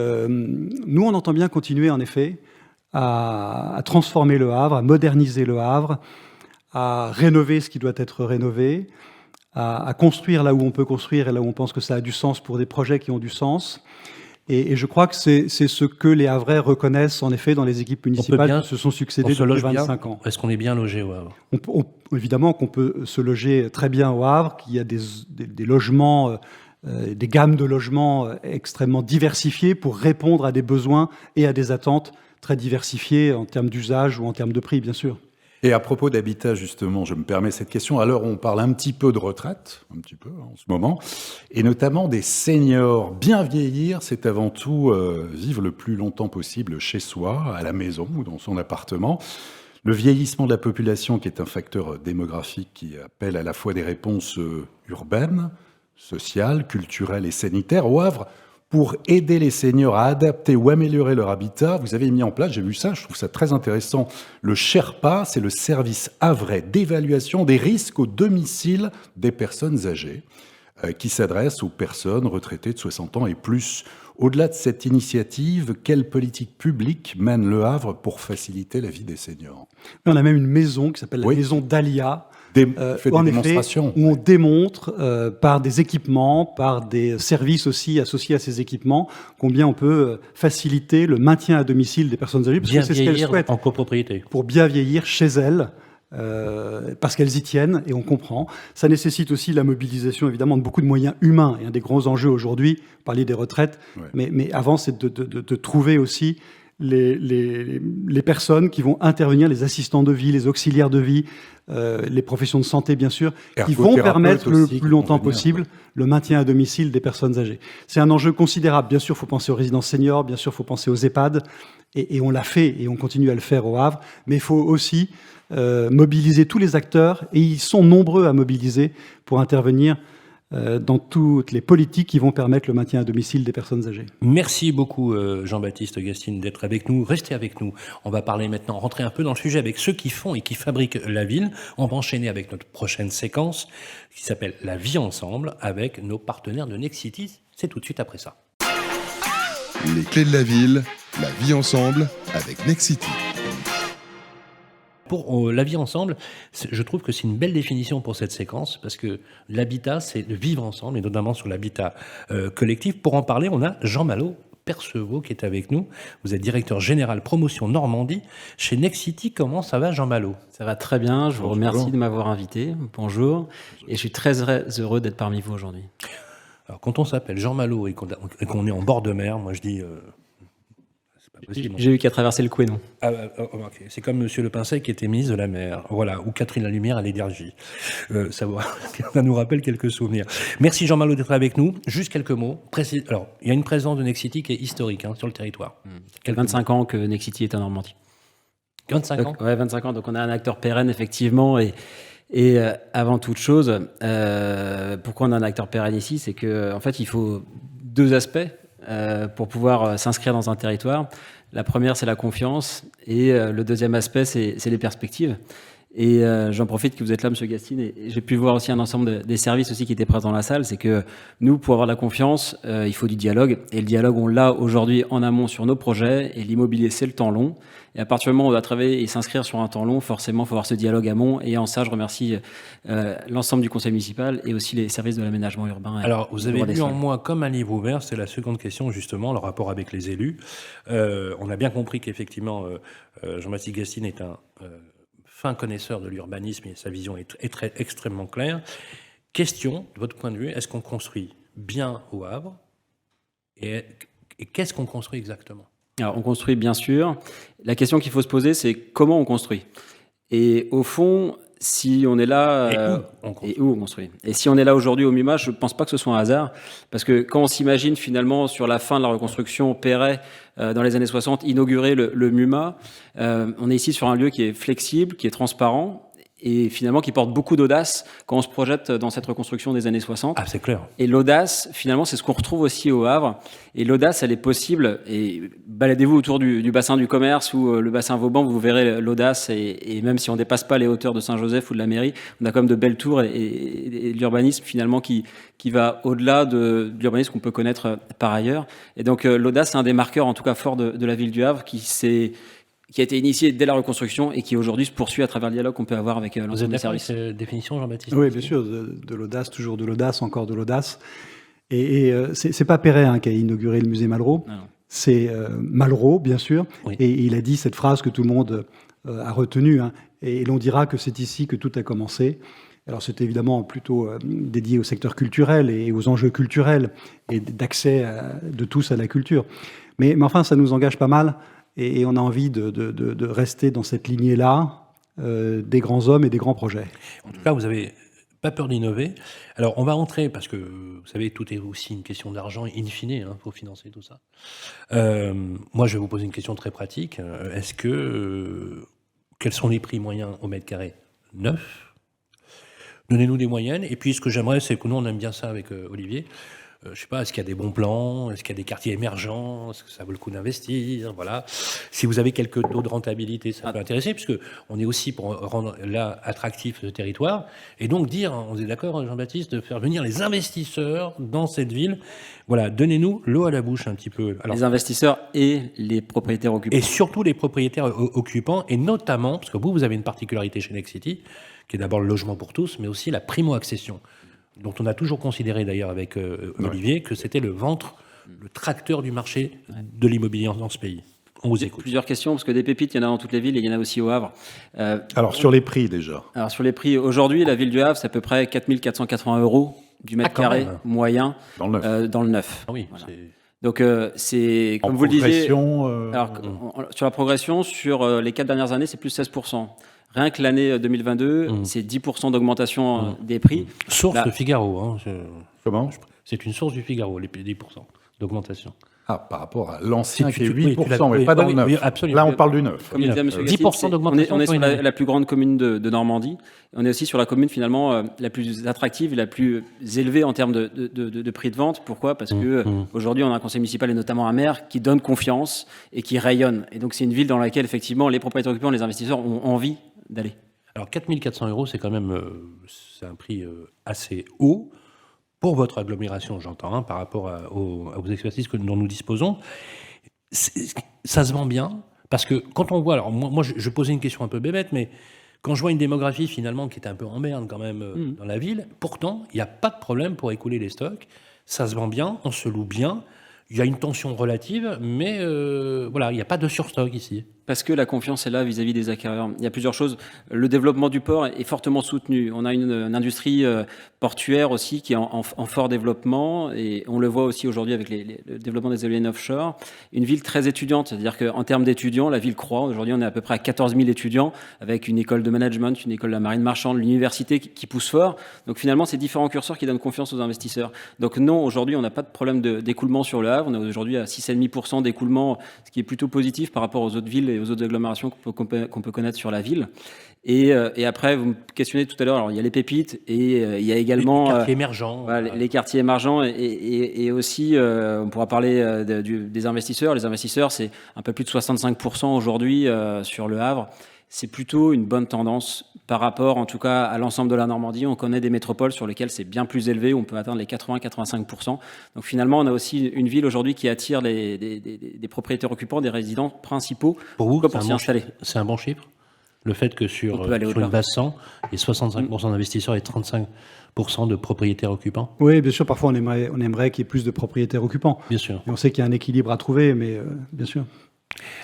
nous, on entend bien continuer, en effet, à transformer le Havre, à moderniser le Havre, à rénover ce qui doit être rénové, à construire là où on peut construire et là où on pense que ça a du sens pour des projets qui ont du sens. Et je crois que c'est ce que les Havrais reconnaissent en effet dans les équipes municipales qui se sont succédées depuis 25 ans. Est-ce qu'on est bien logé au Havre ? Évidemment qu'on peut se loger très bien au Havre, qu'il y a des logements, des gammes de logements extrêmement diversifiées pour répondre à des besoins et à des attentes très diversifiées en termes d'usage ou en termes de prix, bien sûr. Et à propos d'habitat, justement, je me permets cette question. À l'heure où on parle un petit peu de retraite, un petit peu en ce moment, et notamment des seniors. Bien vieillir, c'est avant tout vivre le plus longtemps possible chez soi, à la maison ou dans son appartement. Le vieillissement de la population, qui est un facteur démographique qui appelle à la fois des réponses urbaines, sociales, culturelles et sanitaires. Au Havre, pour aider les seniors à adapter ou améliorer leur habitat, vous avez mis en place, j'ai vu ça, je trouve ça très intéressant, le Sherpa, c'est le service havrais d'évaluation des risques au domicile des personnes âgées, qui s'adresse aux personnes retraitées de 60 ans et plus. Au-delà de cette initiative, quelle politique publique mène le Havre pour faciliter la vie des seniors ? On a même une maison qui s'appelle la maison d'Alia, fait des démonstrations. où on démontre par des équipements, par des services aussi associés à ces équipements, combien on peut faciliter le maintien à domicile des personnes âgées, parce bien que c'est ce qu'elles souhaitent. En copropriété. Pour bien vieillir chez elles, parce qu'elles y tiennent, et on comprend. Ça nécessite aussi la mobilisation, évidemment, de beaucoup de moyens humains. Et un des grands enjeux aujourd'hui, vous parliez des retraites, mais avant, c'est de trouver aussi les personnes qui vont intervenir, les assistants de vie, les auxiliaires de vie, les professions de santé, bien sûr, qui vont permettre le plus longtemps possible le maintien à domicile des personnes âgées. C'est un enjeu considérable. Bien sûr, il faut penser aux résidences seniors, bien sûr, il faut penser aux EHPAD, et on l'a fait, et on continue à le faire au Havre, mais il faut aussi mobiliser tous les acteurs, et ils sont nombreux à mobiliser pour intervenir dans toutes les politiques qui vont permettre le maintien à domicile des personnes âgées. Merci beaucoup Jean-Baptiste Gastine d'être avec nous. Restez avec nous. On va parler maintenant, rentrer un peu dans le sujet avec ceux qui font et qui fabriquent la ville. On va enchaîner avec notre prochaine séquence qui s'appelle La vie ensemble avec nos partenaires de Nexity. C'est tout de suite après ça. Les clés de la ville, la vie ensemble avec Nexity. Pour la vie ensemble, je trouve que c'est une belle définition pour cette séquence parce que l'habitat, c'est de vivre ensemble et notamment sur l'habitat collectif. Pour en parler, on a Jean Malo Percevaux qui est avec nous. Vous êtes directeur général promotion Normandie chez Nexity. Comment ça va, Jean Malo? Ça va très bien. Je vous remercie de m'avoir invité. Bonjour. Et je suis très heureux d'être parmi vous aujourd'hui. Alors, quand on s'appelle Jean Malo et qu'on est en bord de mer, moi je dis... J'ai eu qu'à traverser le Couesnon. Okay. C'est comme Monsieur Le Pincet qui était ministre de la Mer, voilà, ou Catherine Lalumière à l'énergie. Ça nous rappelle quelques souvenirs. Merci Jean Malo d'être avec nous. Juste quelques mots. Alors, il y a une présence de Nexity qui est historique sur le territoire. 25 ans que Nexity est en Normandie. 25 ans. Ouais, 25 ans. Donc on a un acteur pérenne effectivement et avant toute chose, pourquoi on a un acteur pérenne ici, c'est que en fait il faut deux aspects. Pour pouvoir s'inscrire dans un territoire. La première, c'est la confiance, et le deuxième aspect, c'est les perspectives. Et j'en profite que vous êtes là, Monsieur Gastine, et j'ai pu voir aussi un ensemble des services aussi qui étaient présents dans la salle. C'est que nous, pour avoir la confiance, il faut du dialogue. Et le dialogue, on l'a aujourd'hui en amont sur nos projets. Et l'immobilier, c'est le temps long. Et à partir du moment où on doit travailler et s'inscrire sur un temps long, forcément, il faut avoir ce dialogue amont. Et en ça, je remercie l'ensemble du conseil municipal et aussi les services de l'aménagement urbain. Alors, vous avez lu en moi comme un livre ouvert. C'est la seconde question, justement, le rapport avec les élus. On a bien compris qu'effectivement, Jean-Baptiste Gastine est un... fin connaisseur de l'urbanisme et sa vision est extrêmement claire. Question, de votre point de vue, est-ce qu'on construit bien au Havre et qu'est-ce qu'on construit exactement? Alors, on construit bien sûr. La question qu'il faut se poser, c'est comment on construit. Et au fond, si on est là... Et où on construit. Et si on est là aujourd'hui au MUMA, je ne pense pas que ce soit un hasard. Parce que quand on s'imagine finalement sur la fin de la reconstruction Perret, dans les années 60, inaugurer le MUMA, on est ici sur un lieu qui est flexible, qui est transparent, et finalement qui porte beaucoup d'audace quand on se projette dans cette reconstruction des années 60. Ah, c'est clair. Et l'audace, finalement, c'est ce qu'on retrouve aussi au Havre. Et l'audace, elle est possible. Et baladez-vous autour du bassin du commerce ou le bassin Vauban, vous verrez l'audace. Et même si on ne dépasse pas les hauteurs de Saint-Joseph ou de la mairie, on a quand même de belles tours et l'urbanisme, finalement, qui va au-delà de l'urbanisme qu'on peut connaître par ailleurs. Et donc, l'audace, c'est un des marqueurs, en tout cas, forts de la ville du Havre, qui a été initié dès la reconstruction et qui aujourd'hui se poursuit à travers le dialogue qu'on peut avoir avec l'ensemble des services. Vous êtes d'accord avec cette définition, Jean-Baptiste? Oui, bien sûr, de l'audace, toujours de l'audace, encore de l'audace. Et c'est pas Perret qui a inauguré le musée Malraux, c'est Malraux, bien sûr, oui. Et il a dit cette phrase que tout le monde a retenue, et l'on dira que c'est ici que tout a commencé. Alors c'est évidemment plutôt dédié au secteur culturel et aux enjeux culturels et d'accès de tous à la culture. Mais enfin, ça nous engage pas mal. Et on a envie de rester dans cette lignée-là, des grands hommes et des grands projets. En tout cas, vous n'avez pas peur d'innover. Alors, on va entrer, parce que, vous savez, tout est aussi une question d'argent, in fine, pour financer tout ça. Moi, je vais vous poser une question très pratique. Quels sont les prix moyens au mètre carré neuf? Donnez-nous des moyennes. Et puis, ce que j'aimerais, c'est que nous, on aime bien ça avec Olivier. Je ne sais pas, est-ce qu'il y a des bons plans? Est-ce qu'il y a des quartiers émergents? Est-ce que ça vaut le coup d'investir? Voilà. Si vous avez quelques taux de rentabilité, ça peut intéresser, puisque on est aussi pour rendre là attractif ce territoire. Et donc dire, on est d'accord, Jean-Baptiste, de faire venir les investisseurs dans cette ville. Voilà, donnez-nous l'eau à la bouche un petit peu. Alors, les investisseurs et les propriétaires occupants. Et surtout les propriétaires occupants, et notamment, parce que vous avez une particularité chez Nexity, qui est d'abord le logement pour tous, mais aussi la primo-accession, dont on a toujours considéré d'ailleurs avec Olivier que c'était le ventre, le tracteur du marché de l'immobilier dans ce pays. On vous écoute. Plusieurs questions, parce que des pépites, il y en a dans toutes les villes et il y en a aussi au Havre. Alors, sur les prix déjà. Alors, sur les prix, aujourd'hui, la ville du Havre, c'est à peu près 4 480 € du mètre carré moyen dans le neuf. Ah oui, voilà. Donc, c'est, comme vous le disiez, sur la progression, sur les 4 dernières années, c'est plus 16%. Rien que l'année 2022, c'est 10% d'augmentation des prix. Source de Figaro. Comment? C'est une source du Figaro, les 10% d'augmentation. par rapport à l'ancien qui est Oui, 8%, mais pas dans le neuf. Oui, absolument. Là, on parle du neuf. Comme le disait M. Gastine, 10% d'augmentation on est sur sur une année. la plus grande commune de Normandie. On est aussi sur la commune finalement la plus attractive et la plus élevée en termes de prix de vente. Pourquoi ? Parce que aujourd'hui, on a un conseil municipal et notamment un maire qui donne confiance et qui rayonne. Et donc, c'est une ville dans laquelle effectivement les propriétaires occupants, les investisseurs ont envie d'aller. Alors 4 400 €, c'est quand même c'est un prix assez haut pour votre agglomération, j'entends, hein, par rapport aux expertises dont nous disposons. Ça se vend bien, parce que quand on voit, alors moi je posais une question un peu bébête, mais quand je vois une démographie finalement qui est un peu en berne quand même dans la ville, pourtant il n'y a pas de problème pour écouler les stocks, ça se vend bien, on se loue bien, il y a une tension relative, mais voilà, il n'y a pas de surstock ici. Parce que la confiance est là vis-à-vis des acquéreurs. Il y a plusieurs choses. Le développement du port est fortement soutenu. On a une industrie portuaire aussi qui est en fort développement et on le voit aussi aujourd'hui avec le développement des éoliennes offshore. Une ville très étudiante, c'est-à-dire qu'en termes d'étudiants, la ville croît. Aujourd'hui, on est à peu près à 14 000 étudiants avec une école de management, une école de la marine marchande, l'université qui pousse fort. Donc finalement, c'est différents curseurs qui donnent confiance aux investisseurs. Donc non, aujourd'hui, on n'a pas de problème d'écoulement sur le Havre. On est aujourd'hui à 6,5% d'écoulement, ce qui est plutôt positif par rapport aux autres villes et aux autres agglomérations qu'on peut connaître sur la ville. Et après, vous me questionnez tout à l'heure, alors il y a les pépites et il y a également les quartiers émergents. Voilà, les quartiers émergents et aussi, on pourra parler des investisseurs. Les investisseurs, c'est un peu plus de 65% aujourd'hui sur le Havre. C'est plutôt une bonne tendance par rapport, en tout cas, à l'ensemble de la Normandie. On connaît des métropoles sur lesquelles c'est bien plus élevé, où on peut atteindre les 80-85%. Donc finalement, on a aussi une ville aujourd'hui qui attire des propriétaires occupants, des résidents principaux pour vous, s'y installer. C'est un bon chiffre ? Le fait que sur une base 100, il y ait 65% d'investisseurs et 35% de propriétaires occupants ? Oui, bien sûr, parfois on aimerait qu'il y ait plus de propriétaires occupants. Bien sûr. Et on sait qu'il y a un équilibre à trouver, mais bien sûr.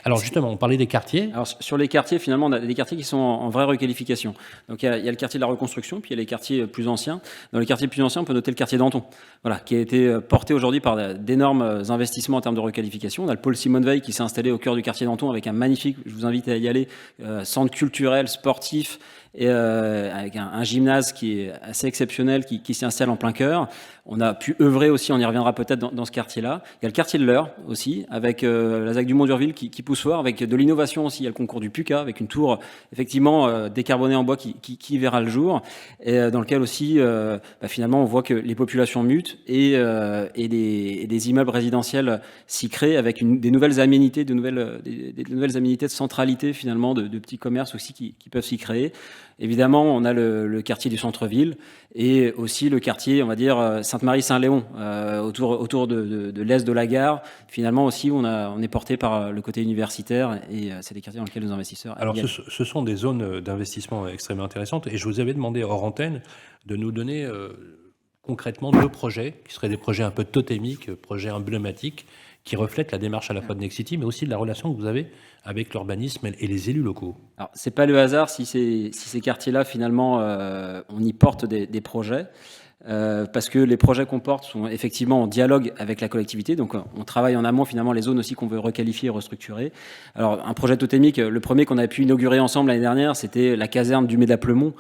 Alors justement, on parlait des quartiers. Alors sur les quartiers, finalement, on a des quartiers qui sont en vraie requalification. Donc il y a le quartier de la reconstruction, puis il y a les quartiers plus anciens. Dans les quartiers plus anciens, on peut noter le quartier Danton, voilà, qui a été porté aujourd'hui par d'énormes investissements en termes de requalification. On a le pôle Simone Veil qui s'est installé au cœur du quartier Danton avec un magnifique, je vous invite à y aller, centre culturel, sportif, et avec un gymnase qui est assez exceptionnel, qui s'y installe en plein cœur. On a pu œuvrer aussi, on y reviendra peut-être dans ce quartier-là. Il y a le quartier de l'Eure aussi, avec la ZAC du Mont-d'Urville qui pousse fort, avec de l'innovation aussi. Il y a le concours du PUCA, avec une tour effectivement décarbonée en bois qui verra le jour, et dans lequel aussi finalement on voit que les populations mutent et des immeubles résidentiels s'y créent avec des nouvelles aménités, des nouvelles aménités de centralité finalement, de petits commerces aussi qui peuvent s'y créer. Évidemment, on a le quartier du centre-ville et aussi le quartier, on va dire, Sainte-Marie-Saint-Léon, autour de l'est de la gare. Finalement aussi, on est porté par le côté universitaire et c'est des quartiers dans lesquels nos investisseurs... Alors, ce sont des zones d'investissement extrêmement intéressantes et je vous avais demandé hors antenne de nous donner concrètement 2 projets qui seraient des projets un peu totémiques, projets emblématiques, qui reflètent la démarche à la fois de Nexity, mais aussi de la relation que vous avez avec l'urbanisme et les élus locaux. Alors, c'est pas le hasard si ces quartiers-là, finalement, on y porte des projets. Parce que les projets qu'on porte sont effectivement en dialogue avec la collectivité. Donc, on travaille en amont, finalement, les zones aussi qu'on veut requalifier et restructurer. Alors, un projet totémique, le premier qu'on a pu inaugurer ensemble l'année dernière, c'était la caserne du Médaplemont.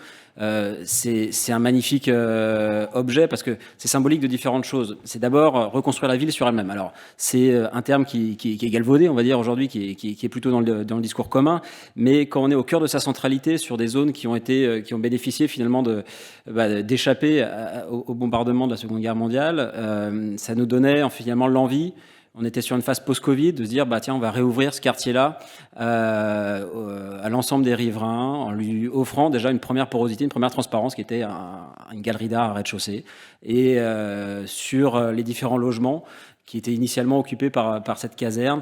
C'est un magnifique objet parce que c'est symbolique de différentes choses. C'est d'abord reconstruire la ville sur elle-même. Alors, c'est un terme qui est galvaudé, on va dire, aujourd'hui, qui est plutôt dans le discours commun. Mais quand on est au cœur de sa centralité, sur des zones qui ont bénéficié finalement d'échapper au bombardement de la Seconde Guerre mondiale, ça nous donnait finalement l'envie. On était sur une phase post-Covid de se dire, tiens, on va réouvrir ce quartier-là à l'ensemble des riverains en lui offrant déjà une première porosité, une première transparence qui était une galerie d'art à rez-de-chaussée. Et sur les différents logements qui étaient initialement occupés par cette caserne,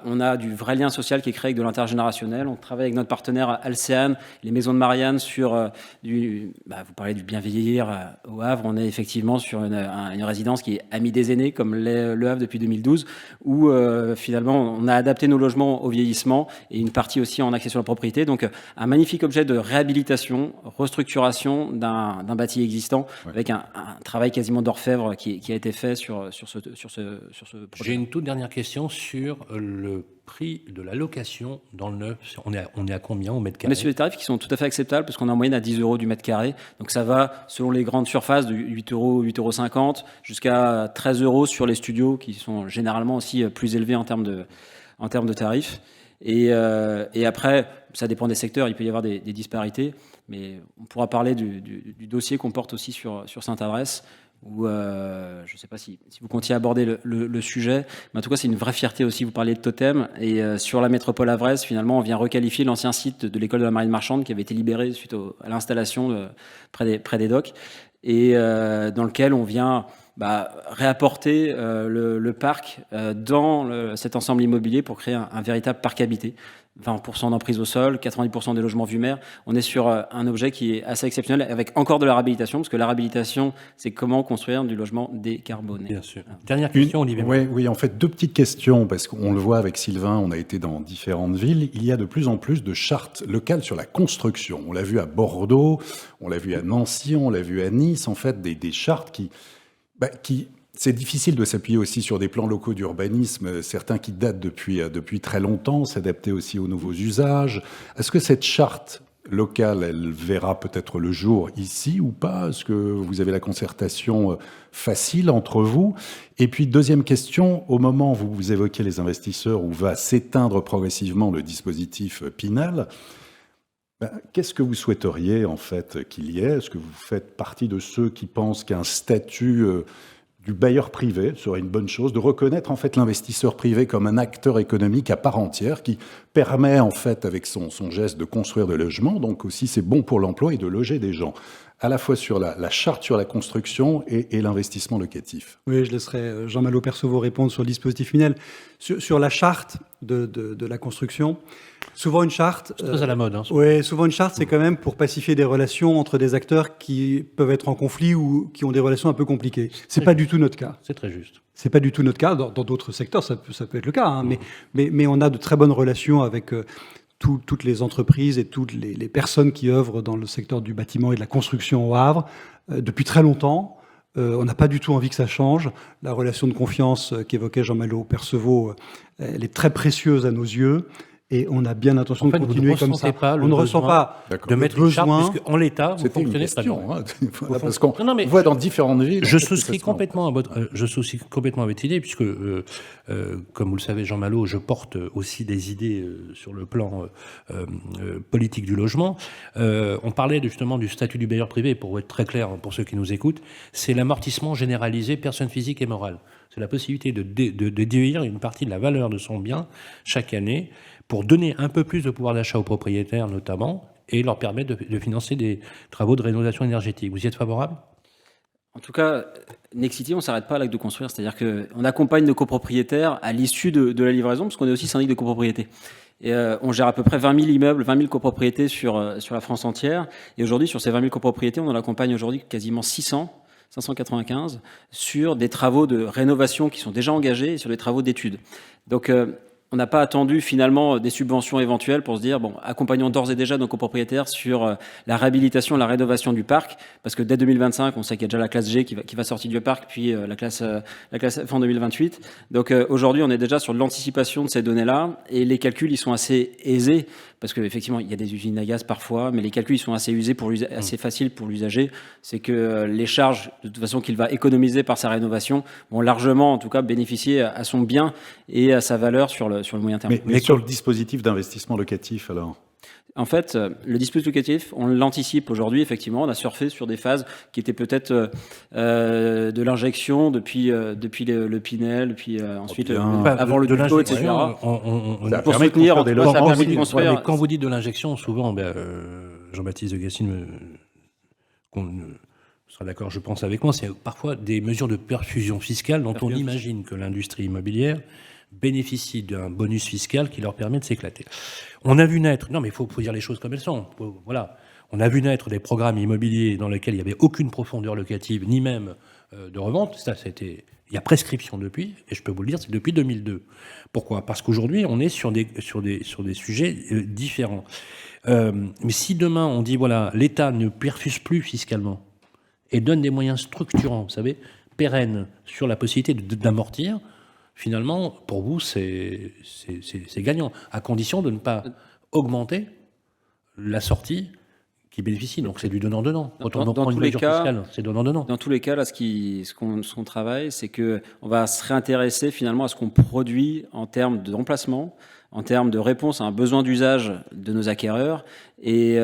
on a du vrai lien social qui est créé avec de l'intergénérationnel. On travaille avec notre partenaire Alcéane, les maisons de Marianne, sur vous parlez du bien vieillir au Havre. On est effectivement sur une résidence qui est amie des aînés, comme l'est le Havre depuis 2012, où finalement on a adapté nos logements au vieillissement et une partie aussi en accession à la propriété. Donc un magnifique objet de réhabilitation, restructuration d'un bâti existant, avec un travail quasiment d'orfèvre qui a été fait sur projet. J'ai une toute dernière question sur le prix de la location dans le neuf. On est à combien au mètre On est carré? sur des tarifs qui sont tout à fait acceptables parce qu'on est en moyenne à 10 € du mètre carré. Donc ça va, selon les grandes surfaces, de 8 €, 8,50 € jusqu'à 13 € sur les studios qui sont généralement aussi plus élevés en termes de tarifs. Et après, ça dépend des secteurs, il peut y avoir des disparités. Mais on pourra parler du dossier qu'on porte aussi sur Sainte-Adresse, où je ne sais pas si vous comptiez aborder le sujet, mais en tout cas c'est une vraie fierté aussi, vous parliez de totem, et sur la métropole havraise, finalement on vient requalifier l'ancien site de l'école de la marine marchande qui avait été libéré suite à l'installation près des docks, et dans lequel on vient réapporter le parc dans cet ensemble immobilier pour créer un véritable parc habité. 20% d'emprise au sol, 90% des logements vue mer. On est sur un objet qui est assez exceptionnel, avec encore de la réhabilitation, parce que la réhabilitation, c'est comment construire du logement décarboné. Bien sûr. Dernière question, Olivier. Oui, en fait, deux petites questions, parce qu'on le voit avec Sylvain, on a été dans différentes villes. Il y a de plus en plus de chartes locales sur la construction. On l'a vu à Bordeaux, on l'a vu à Nancy, on l'a vu à Nice, en fait, des chartes qui c'est difficile de s'appuyer aussi sur des plans locaux d'urbanisme, certains qui datent depuis très longtemps, s'adapter aussi aux nouveaux usages. Est-ce que cette charte locale, elle verra peut-être le jour ici ou pas? Est-ce que vous avez la concertation facile entre vous? Et puis, deuxième question, au moment où vous évoquez les investisseurs, où va s'éteindre progressivement le dispositif Pinel, qu'est-ce que vous souhaiteriez en fait qu'il y ait? Est-ce que vous faites partie de ceux qui pensent qu'un statut du bailleur privé serait une bonne chose, de reconnaître en fait l'investisseur privé comme un acteur économique à part entière qui permet en fait avec son geste de construire des logements, donc aussi c'est bon pour l'emploi et de loger des gens, à la fois sur la charte sur la construction et l'investissement locatif. Oui, je laisserai Jean Malo-Percevaux répondre sur le dispositif Pinel. Sur la charte de la construction, souvent une charte... C'est très à la mode. Oui, souvent une charte, c'est quand même pour pacifier des relations entre des acteurs qui peuvent être en conflit ou qui ont des relations un peu compliquées. C'est pas du tout notre cas. C'est très juste. C'est pas du tout notre cas. Dans d'autres secteurs, ça peut être le cas, hein, mais on a de très bonnes relations avec... toutes les entreprises et toutes les personnes qui œuvrent dans le secteur du bâtiment et de la construction au Havre depuis très longtemps. On n'a pas du tout envie que ça change. La relation de confiance qu'évoquait Jean Malo-Percevaux, elle est très précieuse à nos yeux. Et on a bien l'intention de continuer comme ça. On ne ressent pas de mettre une charte, puisque en l'état, vous fonctionnez très bien. Voilà, parce qu'on voit dans différentes villes. Je souscris complètement à votre idée, puisque, comme vous le savez, Jean Malo, je porte aussi des idées sur le plan politique du logement. On parlait justement du statut du bailleur privé, pour être très clair pour ceux qui nous écoutent, c'est l'amortissement généralisé personne physique et morale. C'est la possibilité de déduire une partie de la valeur de son bien chaque année, pour donner un peu plus de pouvoir d'achat aux propriétaires notamment, et leur permettre de financer des travaux de rénovation énergétique. Vous y êtes favorable? En tout cas, Nexity, on ne s'arrête pas à l'acte de construire, c'est-à-dire qu'on accompagne nos copropriétaires à l'issue de la livraison, parce qu'on est aussi syndic de copropriété. Et on gère à peu près 20 000 immeubles, 20 000 copropriétés sur la France entière. Et aujourd'hui, sur ces 20 000 copropriétés, on en accompagne aujourd'hui quasiment 595, sur des travaux de rénovation qui sont déjà engagés et sur des travaux d'études. Donc, on n'a pas attendu finalement des subventions éventuelles pour se dire, bon, accompagnons d'ores et déjà nos copropriétaires sur la réhabilitation, la rénovation du parc, parce que dès 2025, on sait qu'il y a déjà la classe G qui va sortir du parc, puis la classe F en 2028. Donc aujourd'hui, on est déjà sur l'anticipation de ces données-là, et les calculs, ils sont assez aisés, parce qu'effectivement, il y a des usines à gaz parfois, mais les calculs, ils sont assez assez faciles pour l'usager. C'est que les charges, de toute façon, qu'il va économiser par sa rénovation, vont largement, en tout cas, bénéficier à son bien et à sa valeur sur le moyen terme. Mais sur le dispositif d'investissement locatif, alors? En fait, le dispositif locatif, on l'anticipe aujourd'hui, effectivement. On a surfé sur des phases qui étaient peut-être de l'injection depuis le Pinel, puis ensuite avant le Duclos, etc. Pour soutenir, en tout cas, ça a permis de construire. Mais quand vous dites de l'injection, souvent, Jean-Baptiste de Gassine sera d'accord, je pense, avec moi, c'est parfois des mesures de perfusion fiscale dont on imagine que l'industrie immobilière bénéficient d'un bonus fiscal qui leur permet de s'éclater. On a vu naître, non mais il faut dire les choses comme elles sont, voilà, on a vu naître des programmes immobiliers dans lesquels il n'y avait aucune profondeur locative, ni même de revente, ça c'était, il y a prescription depuis, et je peux vous le dire, c'est depuis 2002. Pourquoi? Parce qu'aujourd'hui, on est sur des sujets différents. Mais si demain on dit, voilà, l'État ne perfuse plus fiscalement, et donne des moyens structurants, vous savez, pérenne sur la possibilité d'amortir, finalement, pour vous, c'est gagnant, à condition de ne pas augmenter la sortie qui bénéficie. Donc c'est du donnant-donnant. Quand on prend une mesure fiscale, c'est donnant-donnant. Dans tous les cas, là, ce qu'on travaille, c'est qu'on va se réintéresser finalement à ce qu'on produit en termes d'emplacement, en termes de réponse à un besoin d'usage de nos acquéreurs, et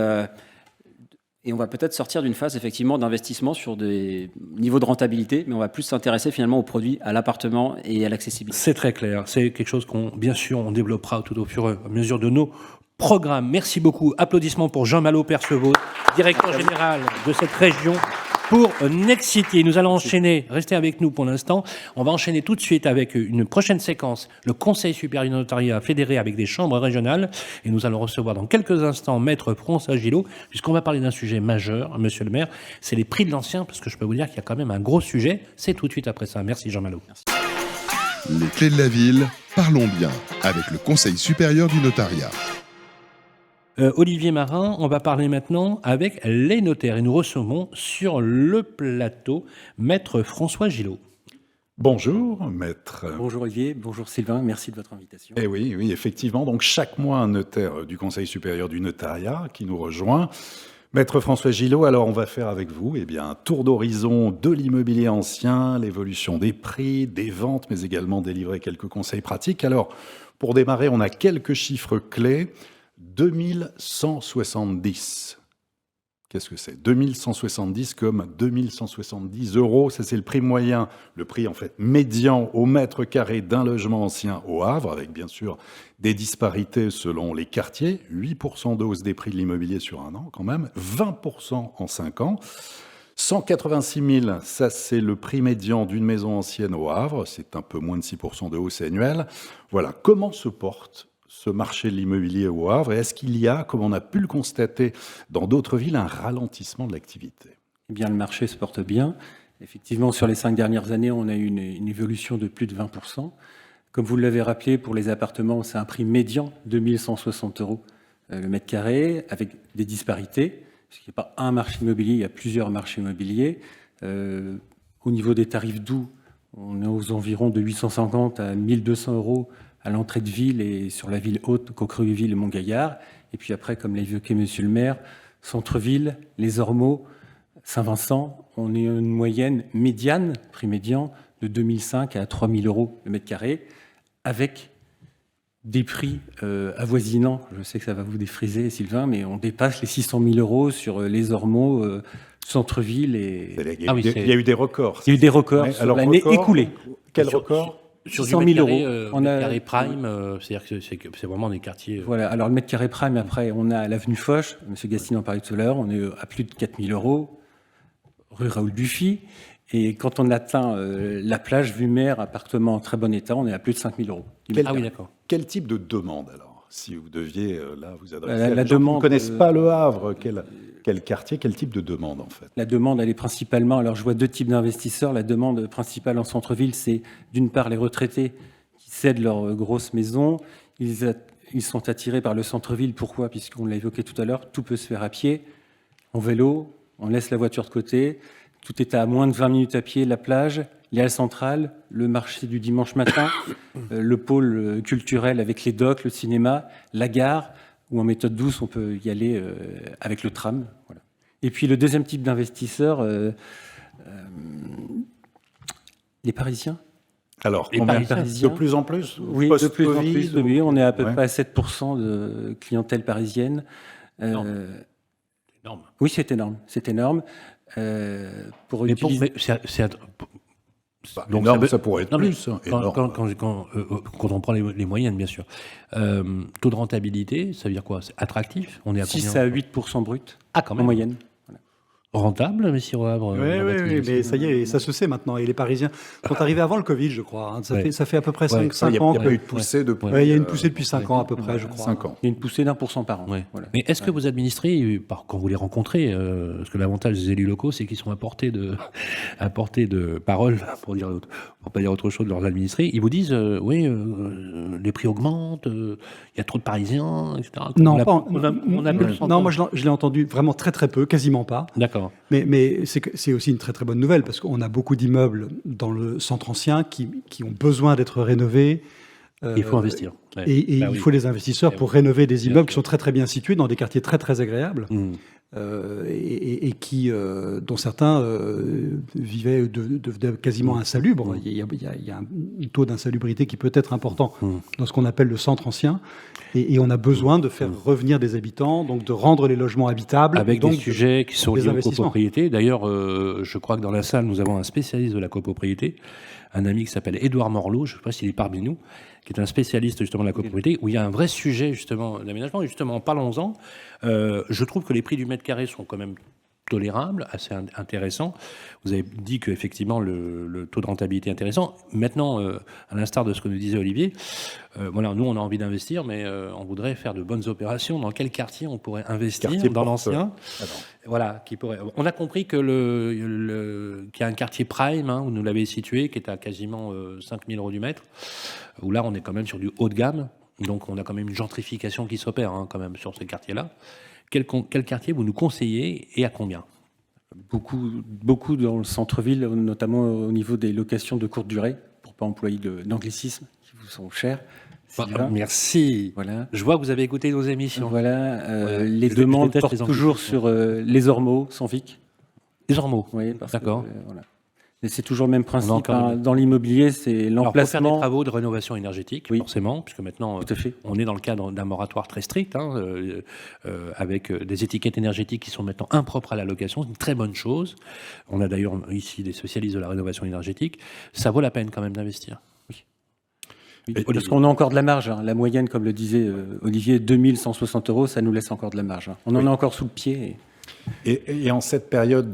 on va peut-être sortir d'une phase effectivement d'investissement sur des niveaux de rentabilité, mais on va plus s'intéresser finalement aux produits, à l'appartement et à l'accessibilité. C'est très clair. C'est quelque chose bien sûr, on développera tout au fur et à mesure de nos programmes. Merci beaucoup. Applaudissements pour Jean Malo Percevaud, directeur général de cette région pour Nexity. Nous allons enchaîner, restez avec nous pour l'instant, on va enchaîner tout de suite avec une prochaine séquence, le Conseil supérieur du notariat fédéré avec des chambres régionales, et nous allons recevoir dans quelques instants Maître François Gillot, puisqu'on va parler d'un sujet majeur, monsieur le maire, c'est les prix de l'ancien, parce que je peux vous dire qu'il y a quand même un gros sujet, c'est tout de suite après ça. Merci Jean Malo. Merci. Les clés de la ville, parlons bien, avec le Conseil supérieur du notariat. Olivier Marin, on va parler maintenant avec les notaires et nous recevons sur le plateau Maître François Gillot. Bonjour, maître. Bonjour Olivier, bonjour Sylvain, merci de votre invitation. Eh oui, effectivement. Donc chaque mois, un notaire du Conseil supérieur du notariat qui nous rejoint. Maître François Gillot, alors on va faire avec vous un tour d'horizon de l'immobilier ancien, l'évolution des prix, des ventes, mais également délivrer quelques conseils pratiques. Alors, pour démarrer, on a quelques chiffres clés. 2170. Qu'est-ce que c'est ? 2170 comme 2170 €. Ça, c'est le prix moyen, le prix en fait médian au mètre carré d'un logement ancien au Havre, avec bien sûr des disparités selon les quartiers. 8% de hausse des prix de l'immobilier sur un an quand même, 20% en 5 ans. 186 000, ça c'est le prix médian d'une maison ancienne au Havre. C'est un peu moins de 6% de hausse annuelle. Voilà, comment se porte ce marché de l'immobilier au Havre, et est-ce qu'il y a, comme on a pu le constater dans d'autres villes, un ralentissement de l'activité ? Eh bien, le marché se porte bien. Effectivement, sur les 5 dernières années, on a eu une évolution de plus de 20%. Comme vous l'avez rappelé, pour les appartements, c'est un prix médian de 2160 € le mètre carré, avec des disparités, parce qu'il n'y a pas un marché immobilier, il y a plusieurs marchés immobiliers. Au niveau des tarifs doux, on est aux environs de 850 à 1200 € à l'entrée de ville et sur la ville haute, Coqueruville et Montgaillard. Et puis après, comme l'a évoqué monsieur le maire, centre-ville, les Ormeaux, Saint-Vincent, on est une moyenne médiane, prix médian, de 2005 à 3000 € le mètre carré, avec des prix avoisinants. Je sais que ça va vous défriser, Sylvain, mais on dépasse les 600 000 € sur les Ormeaux, centre-ville. Il y a eu des records. Il y a eu des records sur l'année écoulée. Quel record ? Sur 600 000 €, on a carré prime, c'est-à-dire que c'est vraiment des quartiers. Voilà, alors le mètre carré prime, après, on a l'avenue Foch, M. Gastine en parlait tout à l'heure, on est à plus de 4 000 €, rue Raoul Dufy. Et quand on atteint la plage, vue mer, appartement en très bon état, on est à plus de 5 000 €. Ah oui, d'accord. Quel type de demande alors ? Si vous deviez là vous adresser la à des gens demande, qui ne connaissent pas le Havre, quel quartier, quel type de demande en fait ? La demande, elle est principalement, alors je vois 2 types d'investisseurs. La demande principale en centre-ville, c'est d'une part les retraités qui cèdent leur grosse maison. Ils sont attirés par le centre-ville. Pourquoi ? Puisqu'on l'a évoqué tout à l'heure, tout peut se faire à pied, en vélo, on laisse la voiture de côté. Tout est à moins de 20 minutes à pied, la plage, les halles centrales, le marché du dimanche matin, le pôle culturel avec les docks, le cinéma, la gare, où en méthode douce, on peut y aller avec le tram. Voilà. Et puis le deuxième type d'investisseurs, les Parisiens. Alors, les Parisiens, de plus en plus ? Oui, de plus en plus. Oui, on est à peu près à 7% de clientèle parisienne. Énorme. Oui, c'est énorme. C'est énorme. Donc ça pourrait être plus. Quand on prend les moyennes, bien sûr. Taux de rentabilité, ça veut dire quoi ? C'est attractif ? On est à 6 à 8% brut quand même. En moyenne. Voilà. Rentable, mais si au Havre. Oui, mais ça y est, ça se sait maintenant. Et les Parisiens sont arrivés avant le Covid, je crois. Hein. Ça fait à peu près 5 ans. Il n'y a pas eu de poussée depuis. Il y a une poussée depuis 5 ans à peu près, je crois. 5 ans. Il y a une poussée d'1% par an. Ouais. Voilà. Mais est-ce que vous administrez, quand vous les rencontrez, parce que l'avantage des élus locaux, c'est qu'ils sont à portée de parole, pour va pas dire autre chose de leurs administrés, ils vous disent oui, les prix augmentent, il y a trop de Parisiens, etc. Non, Non, moi je l'ai entendu vraiment très très peu, quasiment pas. D'accord. Mais c'est aussi une très très bonne nouvelle parce qu'on a beaucoup d'immeubles dans le centre ancien qui ont besoin d'être rénovés. Il faut investir. Ouais. Et il faut les investisseurs pour rénover des immeubles qui sont très très bien situés dans des quartiers très très agréables et qui, dont certains vivaient de quasiment insalubres. Il y a un taux d'insalubrité qui peut être important dans ce qu'on appelle le centre ancien. Et on a besoin de faire revenir des habitants, donc de rendre les logements habitables. Avec donc des sujets qui sont liés aux copropriétés. D'ailleurs, je crois que dans la salle, nous avons un spécialiste de la copropriété, un ami qui s'appelle Édouard Morlot, je ne sais pas s'il est parmi nous, qui est un spécialiste justement de la copropriété, où il y a un vrai sujet justement d'aménagement. Et justement, parlons-en. Je trouve que les prix du mètre carré sont quand même tolérables, assez intéressants. Vous avez dit qu'effectivement le taux de rentabilité est intéressant. Maintenant, à l'instar de ce que nous disait Olivier, voilà, nous on a envie d'investir, mais on voudrait faire de bonnes opérations. Dans quel quartier on pourrait investir? Dans l'ancien. Voilà, on a compris que qu'il y a un quartier prime, où nous l'avez situé, qui est à quasiment 5 000 € du mètre, où là on est quand même sur du haut de gamme. Donc on a quand même une gentrification qui s'opère quand même sur ces quartiers-là. Quel quartier vous nous conseillez et à combien? Beaucoup dans le centre-ville, notamment au niveau des locations de courte durée, pour ne pas employer d'anglicismes qui vous sont chers. Merci. Voilà. Je vois que vous avez écouté nos émissions. Voilà. Les demandes portent toujours sur les Ormeaux, sans Vic. Les Ormeaux. Oui, d'accord. Voilà. Et c'est toujours le même principe. Dans l'immobilier, c'est l'emplacement. Pour faire des travaux de rénovation énergétique, forcément, puisque maintenant, on est dans le cadre d'un moratoire très strict, avec des étiquettes énergétiques qui sont maintenant impropres à la location. C'est une très bonne chose. On a d'ailleurs ici des spécialistes de la rénovation énergétique. Ça vaut la peine quand même d'investir. Parce qu'on a encore de la marge. La moyenne, comme le disait Olivier, 2160 €, ça nous laisse encore de la marge. On en a encore sous le pied. Et en cette période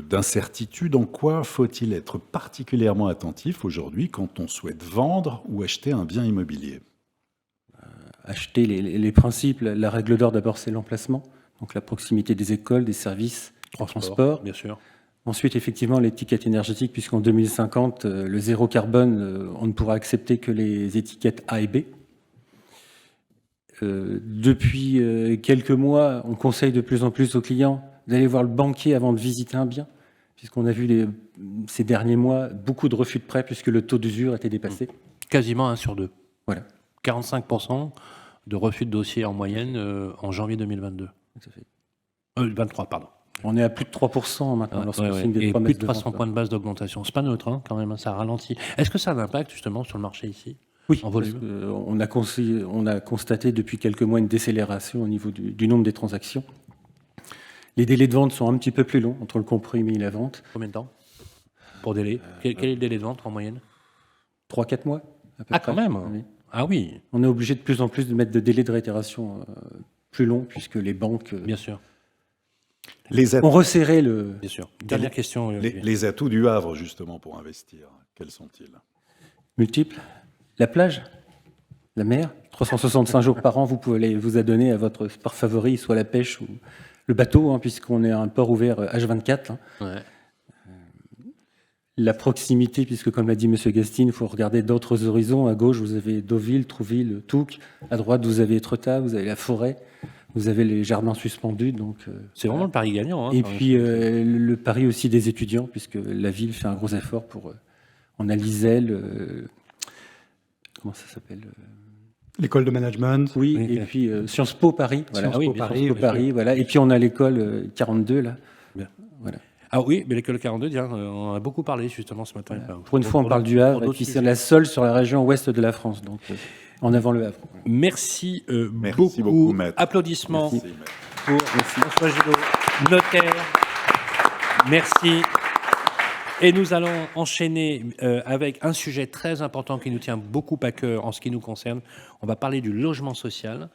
d'incertitude, en quoi faut-il être particulièrement attentif aujourd'hui quand on souhaite vendre ou acheter un bien immobilier? Acheter les principes, la règle d'or d'abord c'est l'emplacement, donc la proximité des écoles, des services, transport. Bien sûr. Ensuite effectivement l'étiquette énergétique, puisqu'en 2050 le zéro carbone, on ne pourra accepter que les étiquettes A et B. Depuis quelques mois, on conseille de plus en plus aux clients d'aller voir le banquier avant de visiter un bien, puisqu'on a vu ces derniers mois beaucoup de refus de prêt puisque le taux d'usure était dépassé. Quasiment 1 sur 2. Voilà. 45% de refus de dossier en moyenne en janvier 2022. Tout à fait. 23, pardon. On est à plus de 3% maintenant lorsqu'on signe des et promesses plus de 300 points de base d'augmentation. C'est pas neutre quand même, ça ralentit. Est-ce que ça a un impact justement sur le marché ici? Oui, en volume. On a constaté depuis quelques mois une décélération au niveau du nombre des transactions. Les délais de vente sont un petit peu plus longs entre le compromis et la vente. Combien de temps pour délai? Quel est le délai de vente en moyenne? 3-4 mois. À peu près. Quand même. Oui. Ah oui. On est obligé de plus en plus de mettre de délais de réitération plus longs puisque les banques... Bien sûr. ont resserré le... Bien sûr. Dernière question. Les atouts du Havre, justement, pour investir, quels sont-ils? Multiples. La plage, la mer, 365 jours par an, vous pouvez vous adonner à votre sport favori, soit la pêche ou le bateau, puisqu'on est un port ouvert H24. Ouais. La proximité, puisque comme l'a dit M. Gastine, il faut regarder d'autres horizons. À gauche, vous avez Deauville, Trouville, Touques. À droite, vous avez Étretat, vous avez la forêt, vous avez les jardins suspendus. Donc, c'est vraiment le pari gagnant. Et puis le pari aussi des étudiants, puisque la ville fait un gros effort pour... on a l'ISEL... comment ça s'appelle? L'école de management. Oui, et puis Sciences Po Paris. Voilà. Sciences Po Paris, Paris, voilà. Et puis on a l'école 42 là. Bien. Voilà. Ah oui, mais l'école 42, on en a beaucoup parlé justement ce matin. Voilà. Pour une fois, on parle du Havre, et puis c'est la seule sur la région ouest de la France, donc en avant le Havre. Merci, Merci beaucoup, maître. Applaudissements Merci. pour François Gillot, notaire. Merci. Et nous allons enchaîner avec un sujet très important qui nous tient beaucoup à cœur en ce qui nous concerne. On va parler du logement social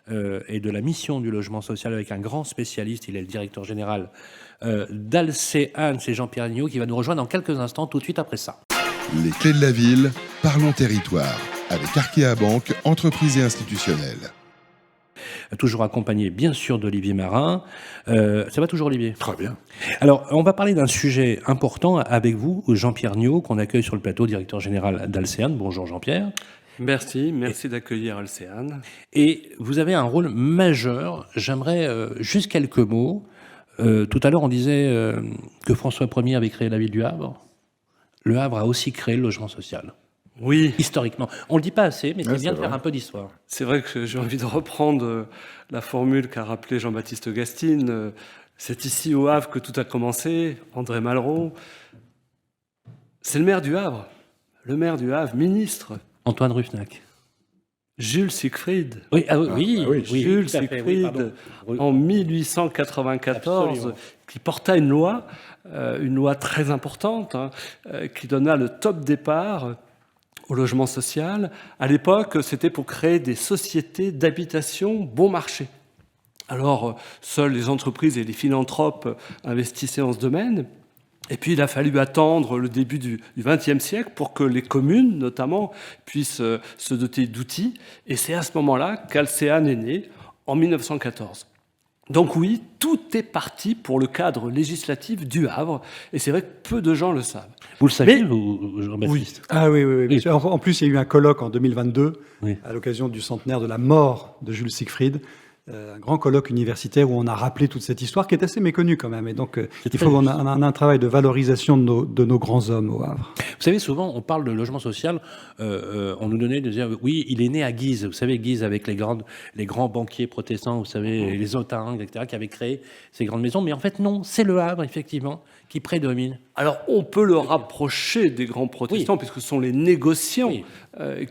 et de la mission du logement social avec un grand spécialiste. Il est le directeur général d'Alcéan, c'est Jean-Pierre Agneau qui va nous rejoindre dans quelques instants, tout de suite après ça. Les clés de la ville, parlons territoire, avec Arkea Banque, entreprise et institutionnelle. toujours accompagné bien sûr d'Olivier Marin. Ça va toujours, Olivier? Très bien. Alors, on va parler d'un sujet important avec vous, Jean-Pierre Niaud, qu'on accueille sur le plateau, directeur général d'Alcean. Bonjour Jean-Pierre. Merci d'accueillir Alcean. Et vous avez un rôle majeur. J'aimerais juste quelques mots. Tout à l'heure, on disait que François Ier avait créé la ville du Havre. Le Havre a aussi créé le logement social. Oui. Historiquement. On ne le dit pas assez, mais c'est bien de vrai. faire un peu d'histoire. C'est vrai que j'ai envie de reprendre la formule qu'a rappelée Jean-Baptiste Gastine. C'est ici au Havre que tout a commencé. André Malraux. C'est le maire du Havre. Le maire du Havre, ministre. Antoine Ruffnac. Jules Siegfried. Oui, oui, Jules tout à fait, Siegfried, oui, en 1894, Absolument. qui porta une loi très importante, qui donna le top départ au logement social. À l'époque, c'était pour créer des sociétés d'habitation bon marché. Alors, seules les entreprises et les philanthropes investissaient en ce domaine. Et puis, il a fallu attendre le début du XXe siècle pour que les communes, notamment, puissent se doter d'outils. Et c'est à ce moment-là qu'Alcean est né, en 1914. Donc oui, tout est parti pour le cadre législatif du Havre. Et c'est vrai que peu de gens le savent. Vous le savez, vous, Jean-Baptiste? Ah oui. Oui. En plus, il y a eu un colloque en 2022, Oui. à l'occasion du centenaire de la mort de Jules Siegfried. Un grand colloque universitaire où on a rappelé toute cette histoire qui est assez méconnue quand même. Et donc, il faut qu'on ait un travail de valorisation de nos grands hommes au Havre. Vous savez, souvent, on parle de logement social, on nous donnait de dire, oui, il est né à Guise. Vous savez, Guise, avec les grands banquiers protestants, vous savez, les Otaringues, etc., qui avaient créé ces grandes maisons. Mais en fait, non, c'est le Havre, effectivement, qui prédomine. Alors, on peut le rapprocher des grands protestants, puisque ce sont les négociants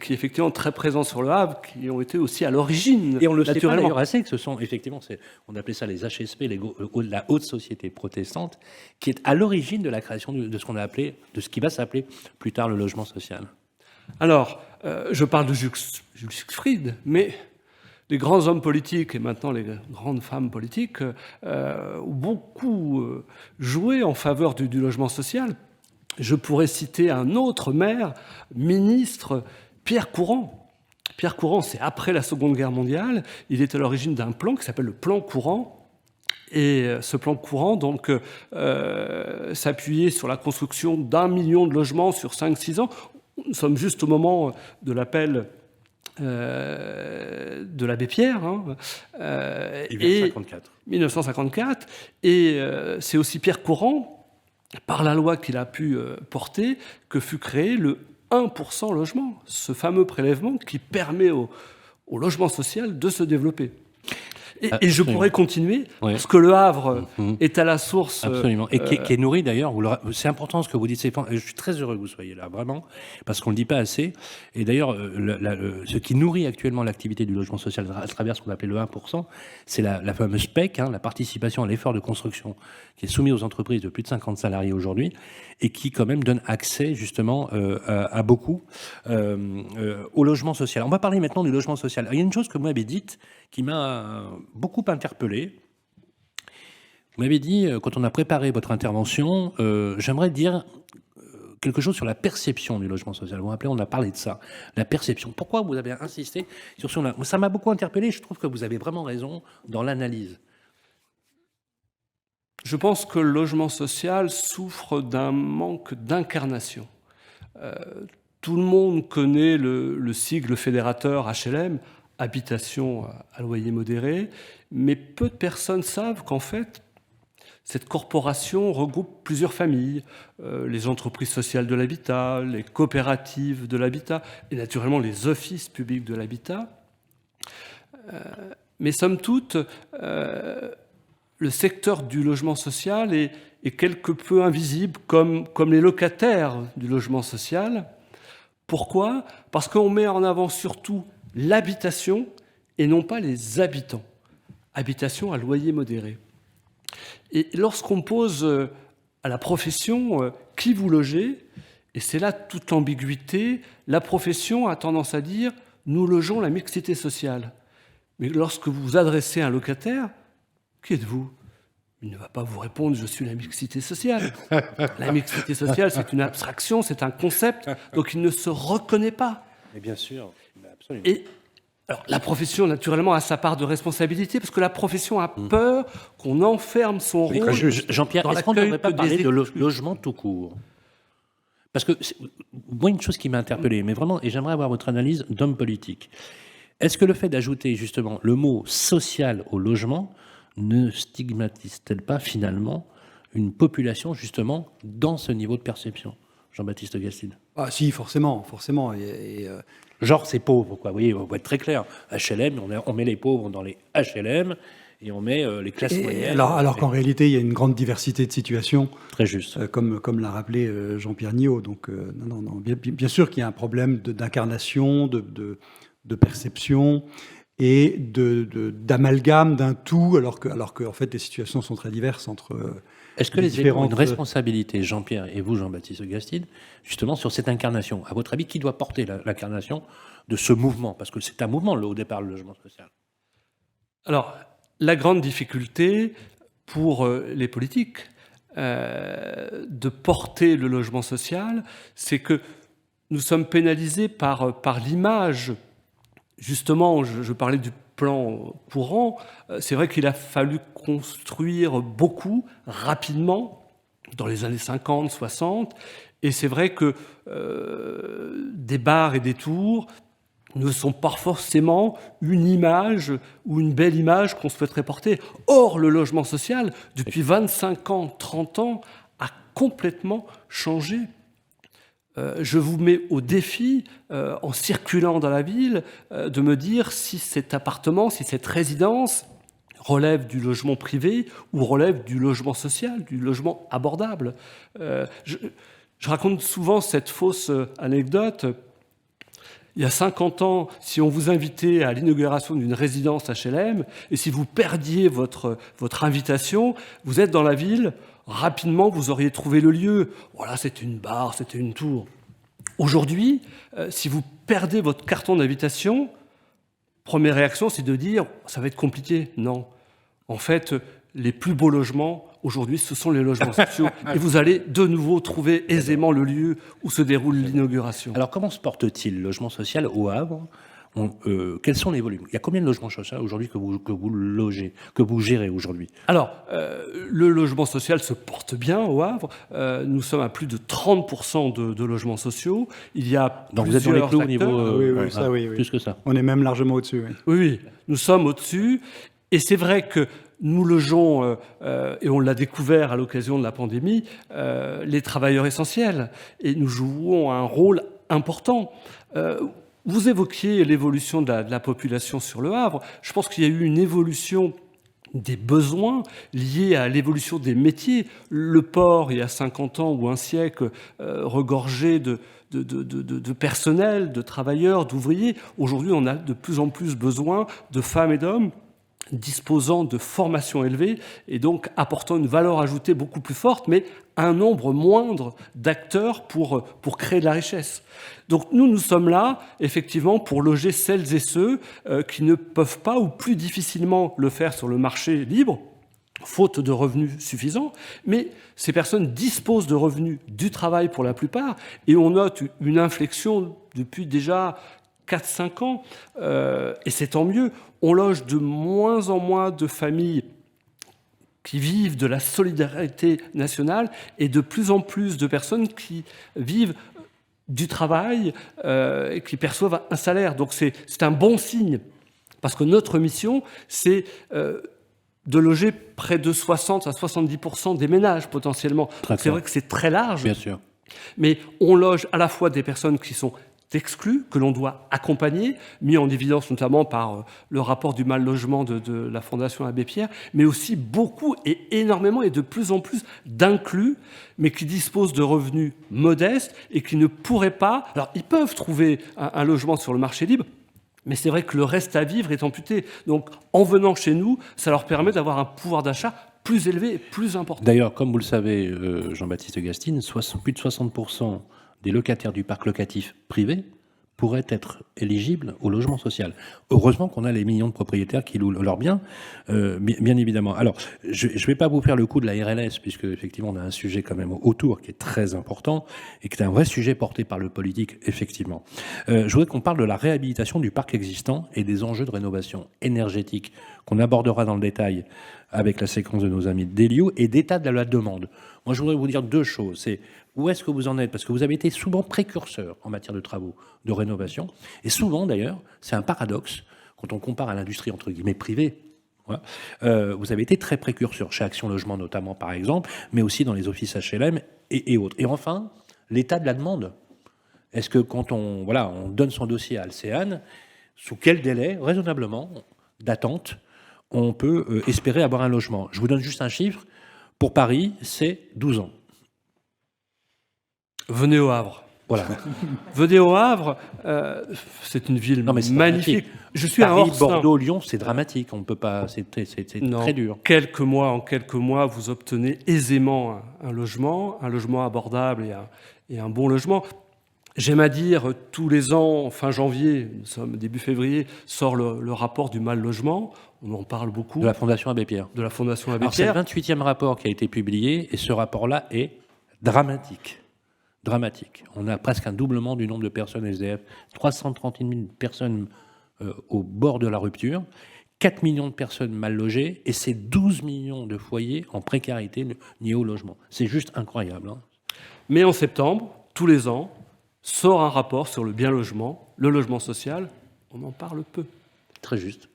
qui, effectivement, très présents sur le Havre, qui ont été aussi à l'origine. Et on le sait pas naturellement. d'ailleurs assez, que ce sont, effectivement, on appelait ça les HSP, la haute société protestante, qui est à l'origine de la création de ce qu'on a appelé, de ce qui va s'appeler plus tard le logement social. Alors, je parle de Jules Siegfried, mais les grands hommes politiques et maintenant les grandes femmes politiques ont beaucoup joué en faveur du logement social. Je pourrais citer un autre maire, ministre, Pierre Courant. Pierre Courant, c'est après la Seconde Guerre mondiale. Il est à l'origine d'un plan qui s'appelle le plan Courant. Et ce plan Courant, donc, s'appuyait sur la construction d'1 million de logements sur 5-6 ans. Nous sommes juste au moment de l'appel de l'abbé Pierre, 1954. Et c'est aussi Pierre Courant, par la loi qu'il a pu porter, que fut créé le 1% logement, ce fameux prélèvement qui permet au logement social de se développer. Et je pourrais continuer, parce que le Havre est à la source... Absolument, et qui est nourri d'ailleurs, c'est important ce que vous dites, je suis très heureux que vous soyez là, vraiment, parce qu'on ne le dit pas assez, et d'ailleurs, ce qui nourrit actuellement l'activité du logement social à travers ce qu'on appelle le 1%, c'est la fameuse PEC, la participation à l'effort de construction, qui est soumise aux entreprises de plus de 50 salariés aujourd'hui, et qui quand même donne accès justement à beaucoup au logement social. On va parler maintenant du logement social. Alors, il y a une chose que vous m'avez dite qui m'a beaucoup interpellé. Vous m'avez dit, quand on a préparé votre intervention, j'aimerais dire quelque chose sur la perception du logement social. Vous vous rappelez, on a parlé de ça, la perception. Pourquoi vous avez insisté sur ça? Ça m'a beaucoup interpellé, je trouve que vous avez vraiment raison dans l'analyse. Je pense que le logement social souffre d'un manque d'incarnation. Tout le monde connaît le sigle fédérateur HLM, habitation à loyer modéré, mais peu de personnes savent qu'en fait, cette corporation regroupe plusieurs familles, les entreprises sociales de l'habitat, les coopératives de l'habitat et naturellement les offices publics de l'habitat. Mais somme toute, le secteur du logement social est quelque peu invisible comme les locataires du logement social. Pourquoi ? Parce qu'on met en avant surtout l'habitation et non pas les habitants. Habitation à loyer modéré. Et lorsqu'on pose à la profession qui vous logez, et c'est là toute l'ambiguïté, la profession a tendance à dire nous logeons la mixité sociale. Mais lorsque vous vous adressez à un locataire, qui êtes-vous ? Il ne va pas vous répondre je suis la mixité sociale. La mixité sociale, c'est une abstraction, c'est un concept, donc il ne se reconnaît pas. Et bien sûr, absolument. Et Alors, la profession, naturellement, a sa part de responsabilité, parce que la profession a peur qu'on enferme son rôle. Jean-Pierre, est-ce qu'on ne devrait pas parler de logement tout court? Parce que, moi, une chose qui m'a interpellé, mais vraiment, et j'aimerais avoir votre analyse d'homme politique. Est-ce que le fait d'ajouter justement le mot social au logement ne stigmatise-t-elle pas finalement une population justement dans ce niveau de perception? Jean-Baptiste Gastine. Ah si, forcément. Genre, c'est pauvre, quoi. Vous voyez, on va être très clair. HLM, on met les pauvres dans les HLM et on met les classes moyennes. Alors qu'en réalité, il y a une grande diversité de situations. Très juste. Comme l'a rappelé Jean-Pierre Niaud. Donc, non. Bien sûr qu'il y a un problème d'incarnation, de perception et d'amalgame d'un tout, alors que en fait, les situations sont très diverses entre. Est-ce que les élus ont une responsabilité, Jean-Pierre et vous, Jean-Baptiste Gastine, justement sur cette incarnation? À votre avis, qui doit porter l'incarnation de ce mouvement? Parce que c'est un mouvement, au départ, le logement social. Alors, la grande difficulté pour les politiques de porter le logement social, c'est que nous sommes pénalisés par l'image. Justement, je parlais du plan courant, c'est vrai qu'il a fallu construire beaucoup, rapidement, dans les années 50, 60, et c'est vrai que des bars et des tours ne sont pas forcément une image ou une belle image qu'on souhaiterait porter. Or, le logement social, depuis 25 ans, 30 ans, a complètement changé. Je vous mets au défi, en circulant dans la ville, de me dire si cet appartement, si cette résidence relève du logement privé ou relève du logement social, du logement abordable. Je raconte souvent cette fausse anecdote. Il y a 50 ans, si on vous invitait à l'inauguration d'une résidence HLM, et si vous perdiez votre invitation, vous êtes dans la ville, rapidement, vous auriez trouvé le lieu. Voilà, c'était une barre, c'était une tour. Aujourd'hui, si vous perdez votre carton d'invitation, première réaction, c'est de dire « ça va être compliqué ». Non. En fait, les plus beaux logements, aujourd'hui, ce sont les logements sociaux. Et vous allez de nouveau trouver aisément le lieu où se déroule l'inauguration. Alors, comment se porte-t-il le logement social au Havre? Quels sont les volumes? Il y a combien de logements sociaux aujourd'hui que vous logez, que vous gérez aujourd'hui? Alors, le logement social se porte bien au Havre. Nous sommes à plus de 30% de logements sociaux. Il y a donc vous êtes dans les clous au niveau... oui. Plus que ça. On est même largement au-dessus. Oui, nous sommes au-dessus. Et c'est vrai que nous logeons, et on l'a découvert à l'occasion de la pandémie, les travailleurs essentiels. Et nous jouons un rôle important. Vous évoquiez l'évolution de la population sur le Havre. Je pense qu'il y a eu une évolution des besoins liés à l'évolution des métiers. Le port, il y a 50 ans ou un siècle, regorgeait de personnel, de travailleurs, d'ouvriers. Aujourd'hui, on a de plus en plus besoin de femmes et d'hommes disposant de formations élevées et donc apportant une valeur ajoutée beaucoup plus forte, mais un nombre moindre d'acteurs pour créer de la richesse. Donc nous sommes là, effectivement, pour loger celles et ceux qui ne peuvent pas ou plus difficilement le faire sur le marché libre, faute de revenus suffisants, mais ces personnes disposent de revenus du travail pour la plupart, et on note une inflexion depuis déjà 4-5 ans, et c'est tant mieux. On loge de moins en moins de familles qui vivent de la solidarité nationale et de plus en plus de personnes qui vivent du travail et qui perçoivent un salaire. Donc c'est un bon signe, parce que notre mission, c'est de loger près de 60 à 70% des ménages potentiellement. C'est vrai que c'est très large, bien sûr. Mais on loge à la fois des personnes qui sont exclus, que l'on doit accompagner, mis en évidence notamment par le rapport du mal logement de la Fondation Abbé Pierre, mais aussi beaucoup et énormément et de plus en plus d'inclus, mais qui disposent de revenus modestes et qui ne pourraient pas... Alors, ils peuvent trouver un logement sur le marché libre, mais c'est vrai que le reste à vivre est amputé. Donc, en venant chez nous, ça leur permet d'avoir un pouvoir d'achat plus élevé et plus important. D'ailleurs, comme vous le savez, Jean-Baptiste Gastine, plus de 60% des locataires du parc locatif privé pourraient être éligibles au logement social. Heureusement qu'on a les millions de propriétaires qui louent leurs biens, bien évidemment. Alors, je ne vais pas vous faire le coup de la RLS, puisque effectivement on a un sujet quand même autour qui est très important et qui est un vrai sujet porté par le politique, effectivement. Je voudrais qu'on parle de la réhabilitation du parc existant et des enjeux de rénovation énergétique qu'on abordera dans le détail avec la séquence de nos amis d'Elio et d'état de la demande. Moi, je voudrais vous dire deux choses. C'est où est-ce que vous en êtes? Parce que vous avez été souvent précurseur en matière de travaux de rénovation. Et souvent, d'ailleurs, c'est un paradoxe, quand on compare à l'industrie, entre guillemets, privée. Voilà. Vous avez été très précurseur chez Action Logement, notamment, par exemple, mais aussi dans les offices HLM et autres. Et enfin, l'état de la demande. Est-ce que quand on donne son dossier à Alcéane, sous quel délai, raisonnablement, d'attente, on peut espérer avoir un logement? Je vous donne juste un chiffre. Pour Paris, c'est 12 ans. Venez au Havre. Voilà. Venez au Havre, c'est une ville magnifique. Je suis à Paris, Orsin. Bordeaux, Lyon, c'est dramatique. On ne peut pas. C'est très dur. En quelques mois, vous obtenez aisément un logement abordable et un bon logement. J'aime à dire, tous les ans, fin janvier, nous sommes début février, sort le rapport du mal logement. On en parle beaucoup. De la Fondation Abbé Pierre. De la Fondation Abbé Alors, c'est Pierre. le 28e rapport qui a été publié et ce rapport-là est dramatique. Dramatique. On a presque un doublement du nombre de personnes SDF. 330 000 personnes au bord de la rupture. 4 millions de personnes mal logées et c'est 12 millions de foyers en précarité liés au logement. C'est juste incroyable. Hein. Mais en septembre, tous les ans, sort un rapport sur le bien logement, le logement social. On en parle peu. Très juste.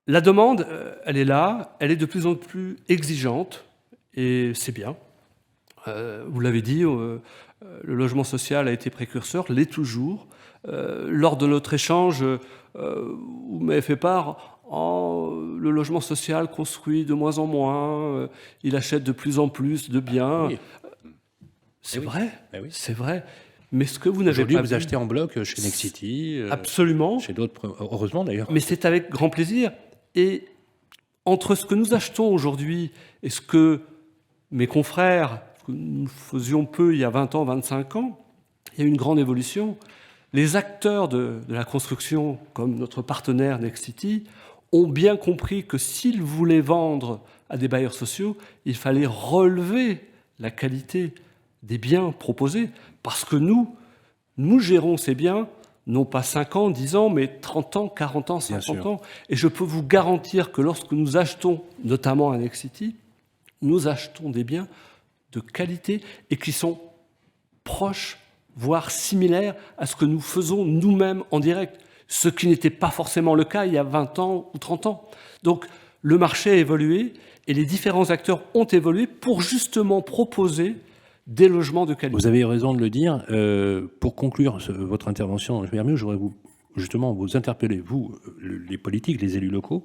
La demande, elle est là, elle est de plus en plus exigeante, et c'est bien. Vous l'avez dit, le logement social a été précurseur, l'est toujours. Lors de notre échange, vous m'avez fait part, le logement social construit de moins en moins, il achète de plus en plus de biens. Oui. C'est oui. vrai, oui. c'est vrai. Mais ce que vous n'avez Aujourd'hui, pas vous vu, achetez en bloc chez Nexity. Absolument. Chez d'autres, heureusement d'ailleurs. Mais c'est avec grand plaisir. Et entre ce que nous achetons aujourd'hui et ce que mes confrères, que nous faisions peu il y a 20 ans, 25 ans, il y a une grande évolution. Les acteurs de la construction, comme notre partenaire Nexity, ont bien compris que s'ils voulaient vendre à des bailleurs sociaux, il fallait relever la qualité des biens proposés. Parce que nous gérons ces biens, non pas 5 ans, 10 ans, mais 30 ans, 40 ans, 50 ans. Et je peux vous garantir que lorsque nous achetons, notamment à Nexity, nous achetons des biens de qualité et qui sont proches, voire similaires à ce que nous faisons nous-mêmes en direct, ce qui n'était pas forcément le cas il y a 20 ans ou 30 ans. Donc le marché a évolué et les différents acteurs ont évolué pour justement proposer des logements de qualité. Vous avez raison de le dire. Pour conclure votre intervention, je voudrais vous interpeller, vous, les politiques, les élus locaux.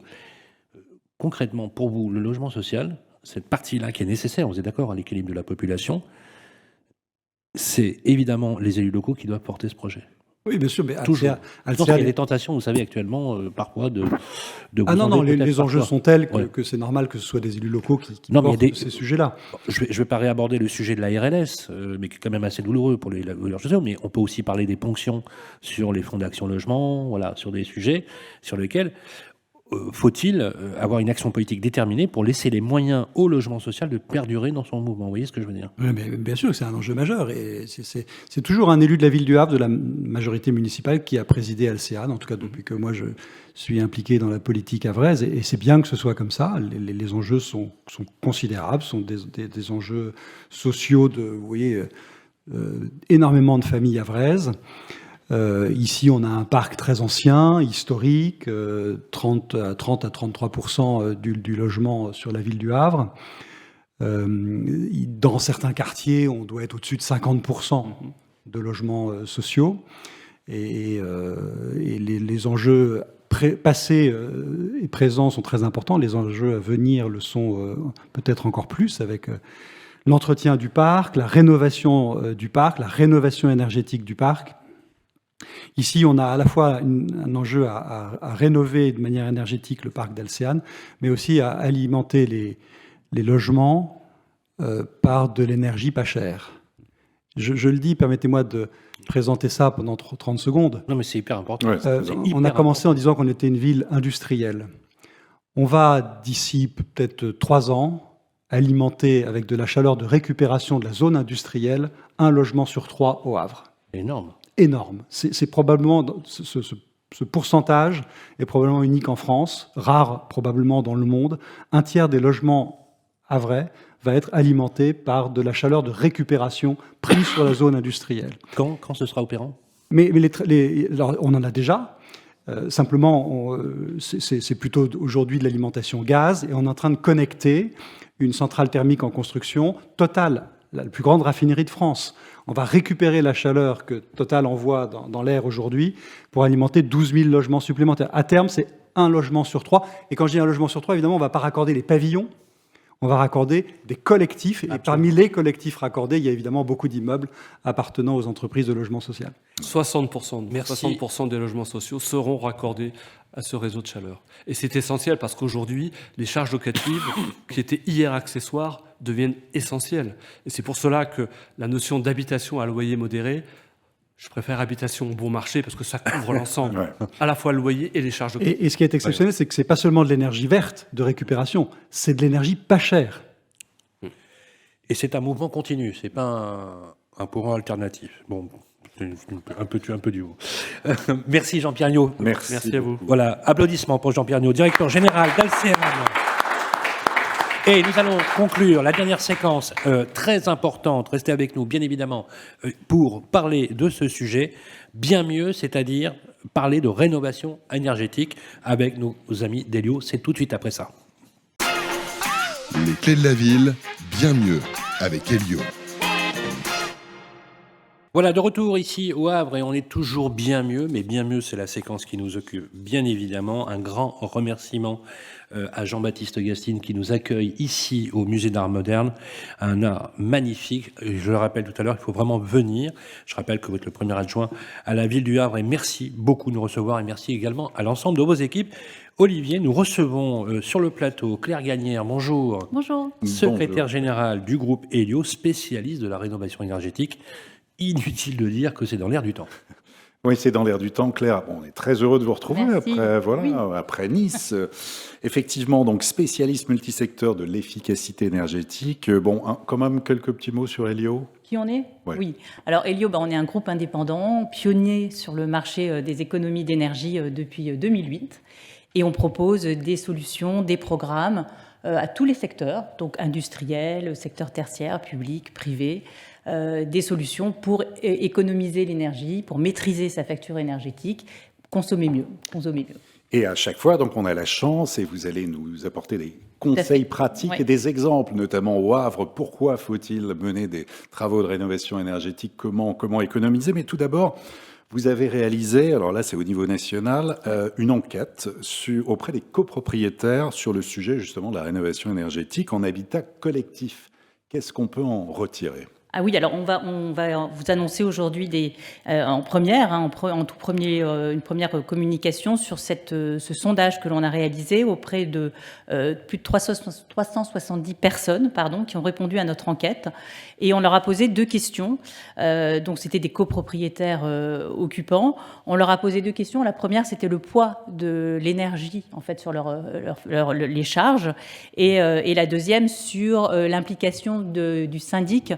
Concrètement, pour vous, le logement social, cette partie-là qui est nécessaire, vous êtes d'accord, à l'équilibre de la population, c'est évidemment les élus locaux qui doivent porter ce projet. Oui, bien sûr, mais toujours. Je pense qu'il y a des tentations, vous savez, actuellement, parfois, de non, les enjeux sont tels que c'est normal que ce soit des élus locaux qui portent ces sujets-là. Je ne vais pas réaborder le sujet de la RLS, mais qui est quand même assez douloureux pour les bailleurs sociaux, mais on peut aussi parler des ponctions sur les fonds d'Action Logement, voilà, sur des sujets sur lesquels faut-il avoir une action politique déterminée pour laisser les moyens au logement social de perdurer dans son mouvement. Vous voyez ce que je veux dire? Oui, mais bien sûr que c'est un enjeu majeur. Et c'est toujours un élu de la ville du Havre, de la majorité municipale, qui a présidé Alcéane, en tout cas depuis que moi je suis impliqué dans la politique havraise. Et c'est bien que ce soit comme ça. Les enjeux sont considérables, sont des enjeux sociaux de, vous voyez, énormément de familles havraises. Ici, on a un parc très ancien, historique, 30 à 33% du logement sur la ville du Havre. Dans certains quartiers, on doit être au-dessus de 50% de logements sociaux. Et les enjeux passés et présents sont très importants. Les enjeux à venir le sont peut-être encore plus avec l'entretien du parc, la rénovation du parc, la rénovation énergétique du parc. Ici, on a à la fois un enjeu à rénover de manière énergétique le parc d'Alcéane, mais aussi à alimenter les logements par de l'énergie pas chère. Je le dis, permettez-moi de présenter ça pendant 30 secondes. Non, mais c'est hyper important. Ouais, On a commencé en disant qu'on était une ville industrielle. On va, d'ici peut-être 3 ans, alimenter avec de la chaleur de récupération de la zone industrielle 1 logement sur 3 au Havre. Énorme. Énorme. C'est probablement, ce pourcentage est probablement unique en France, rare probablement dans le monde. 1/3 des logements havrais va être alimenté par de la chaleur de récupération prise sur la zone industrielle. Quand ce sera opérant? Mais alors, on en a déjà. Simplement, c'est plutôt aujourd'hui de l'alimentation gaz, et on est en train de connecter une centrale thermique en construction, Total, la plus grande raffinerie de France. On va récupérer la chaleur que Total envoie dans l'air aujourd'hui pour alimenter 12 000 logements supplémentaires. À terme, c'est 1 logement sur 3. Et quand je dis 1 logement sur 3, évidemment, on ne va pas raccorder les pavillons, on va raccorder des collectifs. Et parmi les collectifs raccordés, il y a évidemment beaucoup d'immeubles appartenant aux entreprises de logement social. 60% des logements sociaux seront raccordés à ce réseau de chaleur. Et c'est essentiel parce qu'aujourd'hui, les charges locatives, qui étaient hier accessoires, deviennent essentielles. Et c'est pour cela que la notion d'habitation à loyer modéré, je préfère habitation bon marché parce que ça couvre l'ensemble, ouais. À la fois le loyer et les charges locatives. Et ce qui est exceptionnel, c'est que ce n'est pas seulement de l'énergie verte de récupération, c'est de l'énergie pas chère. Et c'est un mouvement continu, ce n'est pas un courant alternatif. Bon, un peu du haut. Merci Jean-Pierre Niaud. Merci à vous. Voilà, applaudissements pour Jean-Pierre Niaud, directeur général d'Alcéan. Et nous allons conclure la dernière séquence très importante. Restez avec nous, bien évidemment, pour parler de ce sujet. Bien mieux, c'est-à-dire parler de rénovation énergétique avec nos amis d'Elio. C'est tout de suite après ça. Les clés de la ville, bien mieux, avec Elio. Voilà, de retour ici au Havre, et on est toujours bien mieux, mais bien mieux, c'est la séquence qui nous occupe, bien évidemment. Un grand remerciement à Jean-Baptiste Gastine qui nous accueille ici au Musée d'Art Moderne. Un art magnifique, je le rappelle tout à l'heure, il faut vraiment venir. Je rappelle que vous êtes le premier adjoint à la ville du Havre, et merci beaucoup de nous recevoir, et merci également à l'ensemble de vos équipes. Olivier, nous recevons sur le plateau Claire Gagnère, bonjour. Bonjour. Secrétaire générale du groupe Elio, spécialiste de la rénovation énergétique. Inutile de dire que c'est dans l'air du temps. Oui, c'est dans l'air du temps, Claire. Bon, on est très heureux de vous retrouver. Merci. Après Nice. Effectivement, donc spécialiste multisecteur de l'efficacité énergétique. Bon, quand même quelques petits mots sur Elio. Qui on est ? Ouais. Oui. Alors Elio, on est un groupe indépendant, pionnier sur le marché des économies d'énergie depuis 2008. Et on propose des solutions, des programmes à tous les secteurs, donc industriels, secteur tertiaire, public, privé, des solutions pour économiser l'énergie, pour maîtriser sa facture énergétique, consommer mieux. Et à chaque fois, donc, on a la chance, et vous allez nous apporter des conseils pratiques et des exemples, notamment au Havre. Pourquoi faut-il mener des travaux de rénovation énergétique ? Comment économiser ? Mais tout d'abord, vous avez réalisé, alors là c'est au niveau national, une enquête auprès des copropriétaires sur le sujet justement de la rénovation énergétique en habitat collectif. Qu'est-ce qu'on peut en retirer ? Ah oui, alors on va vous annoncer aujourd'hui en première, une première communication sur ce sondage que l'on a réalisé auprès de plus de 370 personnes, qui ont répondu à notre enquête, et on leur a posé 2 questions. Donc c'était des copropriétaires occupants. On leur a posé 2 questions. La première, c'était le poids de l'énergie en fait sur les charges, et la deuxième sur l'implication du syndic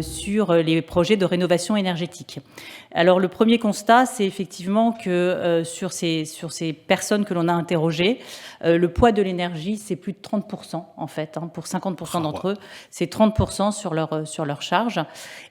sur les projets de rénovation énergétique. Alors le premier constat, c'est effectivement que sur ces personnes que l'on a interrogées, le poids de l'énergie, c'est plus de 30% en fait. Pour 50% d'entre eux, c'est 30% sur leur charge.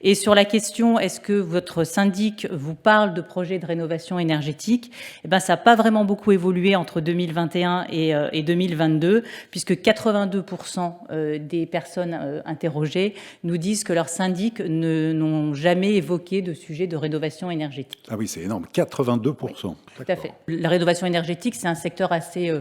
Et sur la question, est-ce que votre syndic vous parle de projets de rénovation énergétique ? Ça n'a pas vraiment beaucoup évolué entre 2021 et 2022, puisque 82% des personnes interrogées nous disent que leurs syndics n'ont jamais évoqué de sujet de rénovation énergétique. Ah oui, c'est énorme, 82%. Oui, tout à fait. La rénovation énergétique, c'est un secteur assez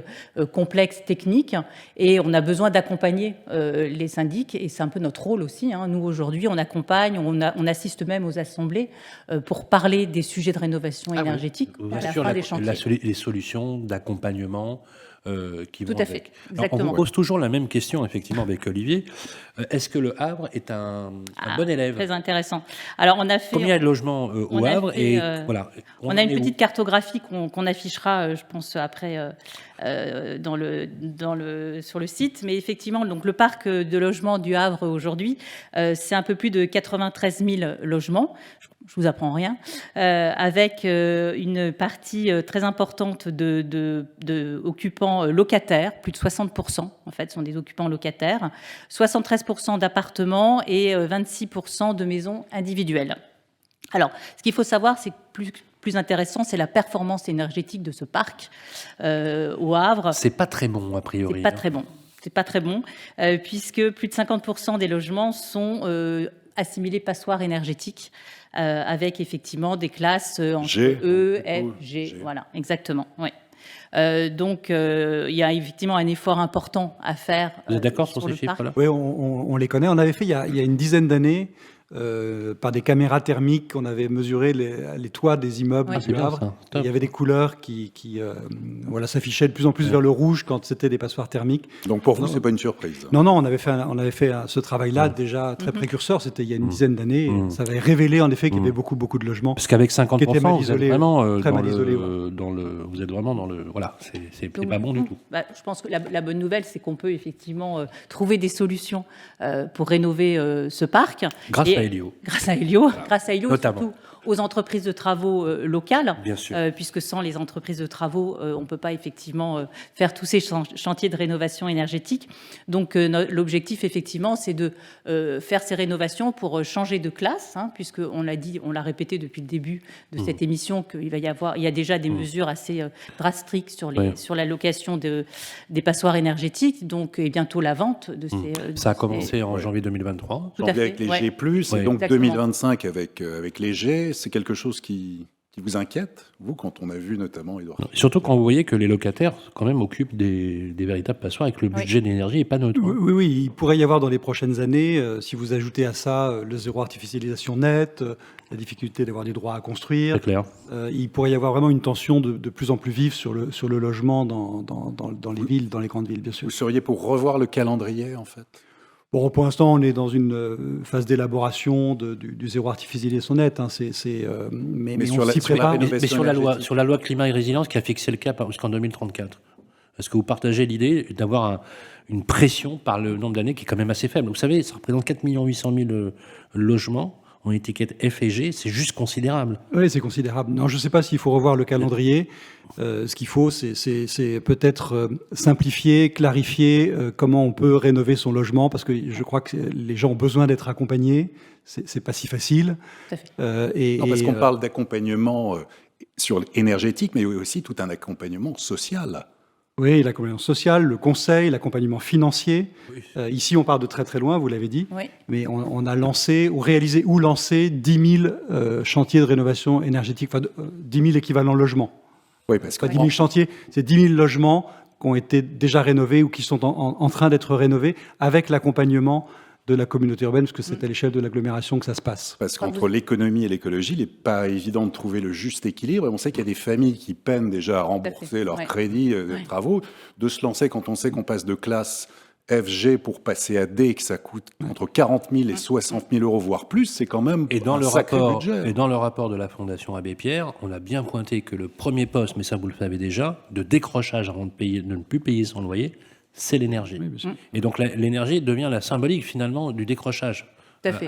complexe, technique, et on a besoin d'accompagner les syndics, et c'est un peu notre rôle aussi. Nous, aujourd'hui, on accompagne, on assiste même aux assemblées pour parler des sujets de rénovation énergétique à la fin des chantiers. Les solutions d'accompagnement qui Tout vont à avec. fait, Alors, exactement. on vous pose toujours la même question, effectivement, avec Olivier. Est-ce que le Havre est un bon élève? Très intéressant. Alors, on a fait... Combien il y a de logements au Havre? Voilà. On a une petite cartographie qu'on affichera, je pense, après sur le site. Mais effectivement, donc, le parc de logements du Havre aujourd'hui, c'est un peu plus de 93 000 logements. Je vous apprends rien, avec une partie très importante de occupants locataires, plus de 60% en fait sont des occupants locataires, 73% d'appartements et 26% de maisons individuelles. Alors, ce qu'il faut savoir, c'est que plus intéressant, c'est la performance énergétique de ce parc au Havre. C'est pas très bon, a priori. C'est pas très bon. C'est pas très bon, puisque plus de 50% des logements sont assimilés passoires énergétiques, avec effectivement des classes entre G, E, F, G. Voilà, exactement. Ouais. Donc, il y a effectivement un effort important à faire. Vous êtes d'accord sur ces chiffres-là? Oui, on les connaît. On avait fait il y a une dizaine d'années, par des caméras thermiques, on avait mesuré les toits des immeubles du Havre. Il y avait des couleurs qui s'affichaient de plus en plus vers le rouge quand c'était des passoires thermiques. Donc pour vous, c'est pas une surprise? Non, on avait fait ce travail-là déjà très précurseur. C'était il y a une dizaine d'années. Ça avait révélé en effet qu'il y avait beaucoup de logements. Parce qu'avec 50%, vous êtes vraiment très mal isolés. Vous êtes vraiment dans le. Voilà, c'est pas bon du tout. Je pense que la bonne nouvelle, c'est qu'on peut effectivement trouver des solutions pour rénover ce parc. Grâce à Elio. Grâce à Elio, voilà. Grâce à Elio, notamment. Surtout aux entreprises de travaux locales, bien sûr. Puisque sans les entreprises de travaux, on ne peut pas effectivement faire tous ces chantiers de rénovation énergétique. Donc l'objectif, effectivement, c'est de faire ces rénovations pour changer de classe, puisqu'on l'a dit, on l'a répété depuis le début de cette émission, qu'il va y avoir, il y a déjà des mesures assez drastiques sur la location des passoires énergétiques, donc et bientôt la vente de ces... Ça a commencé en janvier 2023. Janvier avec les G+, et donc exactement. 2025 avec les G. C'est quelque chose qui vous inquiète, vous, quand on a vu notamment Édouard? Surtout quand vous voyez que les locataires, quand même, occupent des véritables passoires et que le budget d'énergie n'est pas neutre. Oui, il pourrait y avoir dans les prochaines années, si vous ajoutez à ça le zéro artificialisation nette, la difficulté d'avoir des droits à construire. C'est clair. Il pourrait y avoir vraiment une tension de plus en plus vive sur le logement dans les villes, dans les grandes villes, bien sûr. Vous seriez pour revoir le calendrier, en fait? Bon, pour l'instant, on est dans une phase d'élaboration du zéro artificialisation net. Mais on s'y prépare. Mais sur la loi climat et résilience qui a fixé le cap jusqu'en 2034. Est-ce que vous partagez l'idée d'avoir une pression par le nombre d'années qui est quand même assez faible? Vous savez, ça représente 4 800 000 logements en étiquette F et G, c'est juste considérable. Oui, c'est considérable. Non, je ne sais pas s'il faut revoir le calendrier. Ce qu'il faut, c'est peut-être simplifier, clarifier comment on peut rénover son logement, parce que je crois que les gens ont besoin d'être accompagnés. C'est pas si facile. Tout à fait. Parce qu'on parle d'accompagnement énergétique, mais aussi tout un accompagnement social. Oui, l'accompagnement social, le conseil, l'accompagnement financier. Oui. Ici, on part de très très loin, vous l'avez dit. Oui. Mais on a lancé, ou réalisé, ou lancé 10 000 chantiers de rénovation énergétique, enfin 10 000 équivalents logements. Oui, parce que 10 000 chantiers, c'est 10 000 logements qui ont été déjà rénovés ou qui sont en train d'être rénovés avec l'accompagnement de la communauté urbaine, parce que c'est à l'échelle de l'agglomération que ça se passe. Parce qu'entre l'économie et l'écologie, il n'est pas évident de trouver le juste équilibre. Et on sait qu'il y a des familles qui peinent déjà à rembourser leur crédit de travaux. De se lancer quand on sait qu'on passe de classe FG pour passer à D, que ça coûte entre 40 000 et 60 000 euros, voire plus, c'est quand même un sacré budget. Et dans le rapport de la Fondation Abbé Pierre, on a bien pointé que le premier poste, mais ça vous le savez déjà, de décrochage avant de ne plus payer son loyer, c'est l'énergie. Oui, et donc l'énergie devient la symbolique finalement du décrochage. Tout à fait.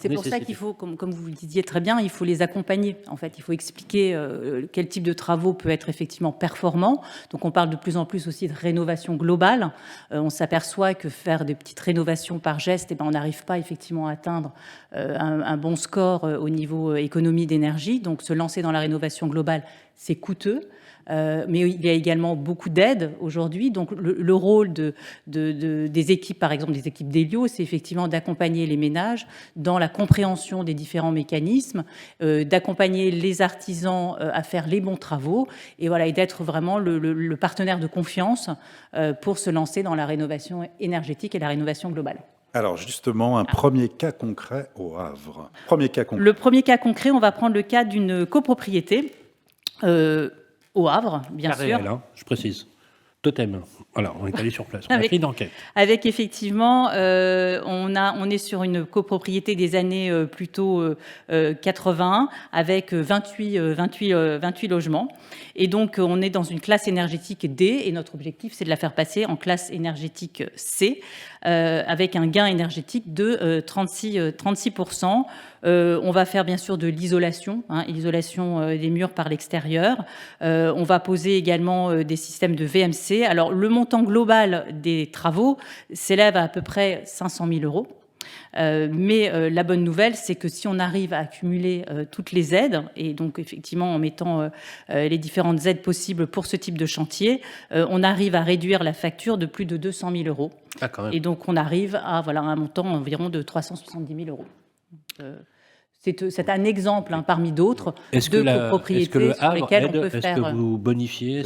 C'est pour ça qu'il faut, comme vous le disiez très bien, il faut les accompagner. En fait, il faut expliquer quel type de travaux peut être effectivement performant. Donc on parle de plus en plus aussi de rénovation globale. On s'aperçoit que faire des petites rénovations par geste, on n'arrive pas effectivement à atteindre un bon score au niveau économie d'énergie. Donc se lancer dans la rénovation globale, c'est coûteux. Mais il y a également beaucoup d'aides aujourd'hui. Donc le rôle des équipes, par exemple des équipes d'Elio, c'est effectivement d'accompagner les ménages dans la compréhension des différents mécanismes, d'accompagner les artisans à faire les bons travaux et d'être vraiment le partenaire de confiance pour se lancer dans la rénovation énergétique et la rénovation globale. Alors justement, un premier cas concret au Havre. Le premier cas concret, on va prendre le cas d'une copropriété au Havre, bien sûr. Réel, je précise. Totem. Voilà, on est allé sur place. On a fait une enquête. Avec effectivement, on est sur une copropriété des années plutôt 80 avec 28 logements. Et donc, on est dans une classe énergétique D et notre objectif, c'est de la faire passer en classe énergétique C avec un gain énergétique de 36%. On va faire bien sûr de l'isolation, l'isolation des murs par l'extérieur. On va poser également des systèmes de VMC. Alors, le montant global des travaux s'élève à peu près 500 000 euros. Mais la bonne nouvelle, c'est que si on arrive à accumuler toutes les aides, et donc effectivement en mettant les différentes aides possibles pour ce type de chantier, on arrive à réduire la facture de plus de 200 000 euros. Ah, quand même. Et donc on arrive à un montant environ de 370 000 euros. C'est un exemple parmi d'autres de copropriétés sur lesquelles on peut faire. Est-ce que vous bonifiez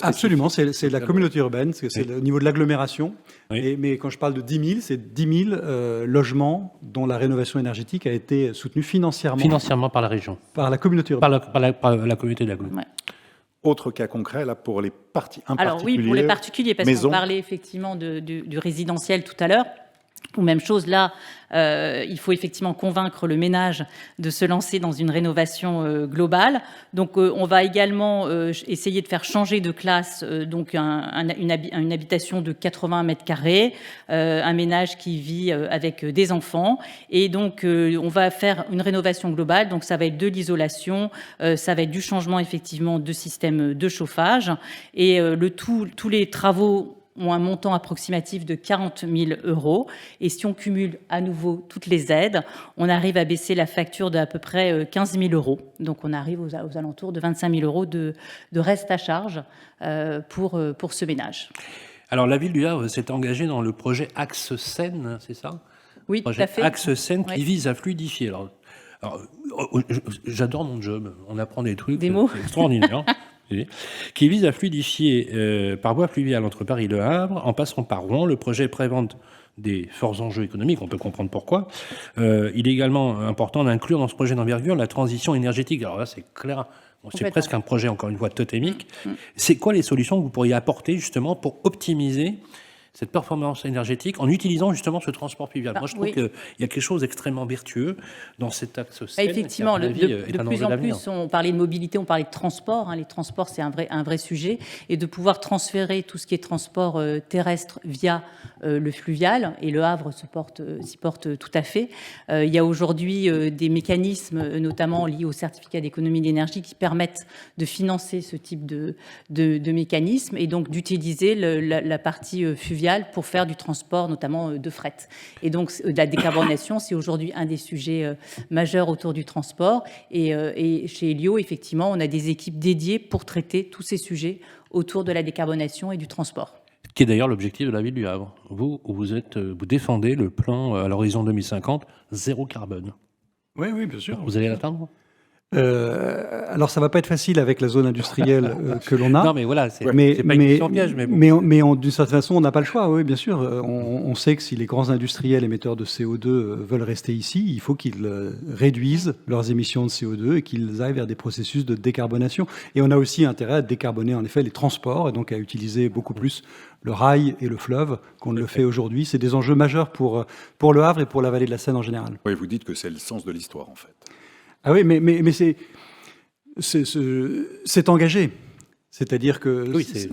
Absolument, c'est la communauté urbaine, c'est le niveau de l'agglomération. Oui. Mais quand je parle de 10 000, c'est 10 000 logements dont la rénovation énergétique a été soutenue financièrement. Financièrement par la région. Par la communauté urbaine. Par la communauté d'agglomération. Ouais. Autre cas concret, là, pour les particuliers. Alors oui, pour les particuliers, parce qu'on parlait effectivement du résidentiel tout à l'heure. Ou même chose, là, il faut effectivement convaincre le ménage de se lancer dans une rénovation globale. Donc, on va également essayer de faire changer de classe donc une habitation de 80 mètres carrés, un ménage qui vit avec des enfants. Et donc, on va faire une rénovation globale. Donc, ça va être de l'isolation, ça va être du changement effectivement de système de chauffage. Et tous les travaux ont un montant approximatif de 40 000 euros. Et si on cumule à nouveau toutes les aides, on arrive à baisser la facture d'à peu près 15 000 euros. Donc on arrive aux alentours de 25 000 euros de reste à charge pour ce ménage. Alors la ville du Havre s'est engagée dans le projet Axe Seine, c'est ça ? Oui, tout à fait. Axe Seine qui vise à fluidifier. Alors, j'adore mon job, on apprend des trucs. Des mots. C'est extraordinaire. Qui vise à fluidifier par voie fluviale entre Paris et Le Havre, en passant par Rouen. Le projet prévente des forts enjeux économiques, on peut comprendre pourquoi. Il est également important d'inclure dans ce projet d'envergure la transition énergétique. Alors là, c'est clair, c'est presque un projet, encore une fois, totémique. C'est quoi les solutions que vous pourriez apporter justement pour optimiser cette performance énergétique en utilisant justement ce transport fluvial? Moi, je trouve qu'il y a quelque chose d'extrêmement vertueux dans cet axe Seine. Effectivement, de plus en plus, on parlait de mobilité, on parlait de transport. Les transports, c'est un vrai sujet. Et de pouvoir transférer tout ce qui est transport terrestre via le fluvial, et Le Havre s'y porte tout à fait. Il y a aujourd'hui des mécanismes, notamment liés au certificat d'économie d'énergie, qui permettent de financer ce type de mécanisme et donc d'utiliser la partie fluviale pour faire du transport, notamment de fret. Et donc, la décarbonation, c'est aujourd'hui un des sujets majeurs autour du transport. Et chez Elio, effectivement, on a des équipes dédiées pour traiter tous ces sujets autour de la décarbonation et du transport. Qui est d'ailleurs l'objectif de la ville du Havre. Vous défendez le plan à l'horizon 2050, zéro carbone. Oui, bien sûr. Vous allez l'atteindre ? Alors, ça va pas être facile avec la zone industrielle que l'on a. Non, mais voilà, c'est pas une question piège. Mais d'une certaine façon, on n'a pas le choix, oui, bien sûr. On sait que si les grands industriels émetteurs de CO2 veulent rester ici, il faut qu'ils réduisent leurs émissions de CO2 et qu'ils aillent vers des processus de décarbonation. Et on a aussi intérêt à décarboner, en effet, les transports et donc à utiliser beaucoup plus le rail et le fleuve qu'on ne le fait aujourd'hui. C'est des enjeux majeurs pour Le Havre et pour la vallée de la Seine en général. Oui, vous dites que c'est le sens de l'histoire, en fait. Ah oui, mais c'est engagé. C'est-à-dire que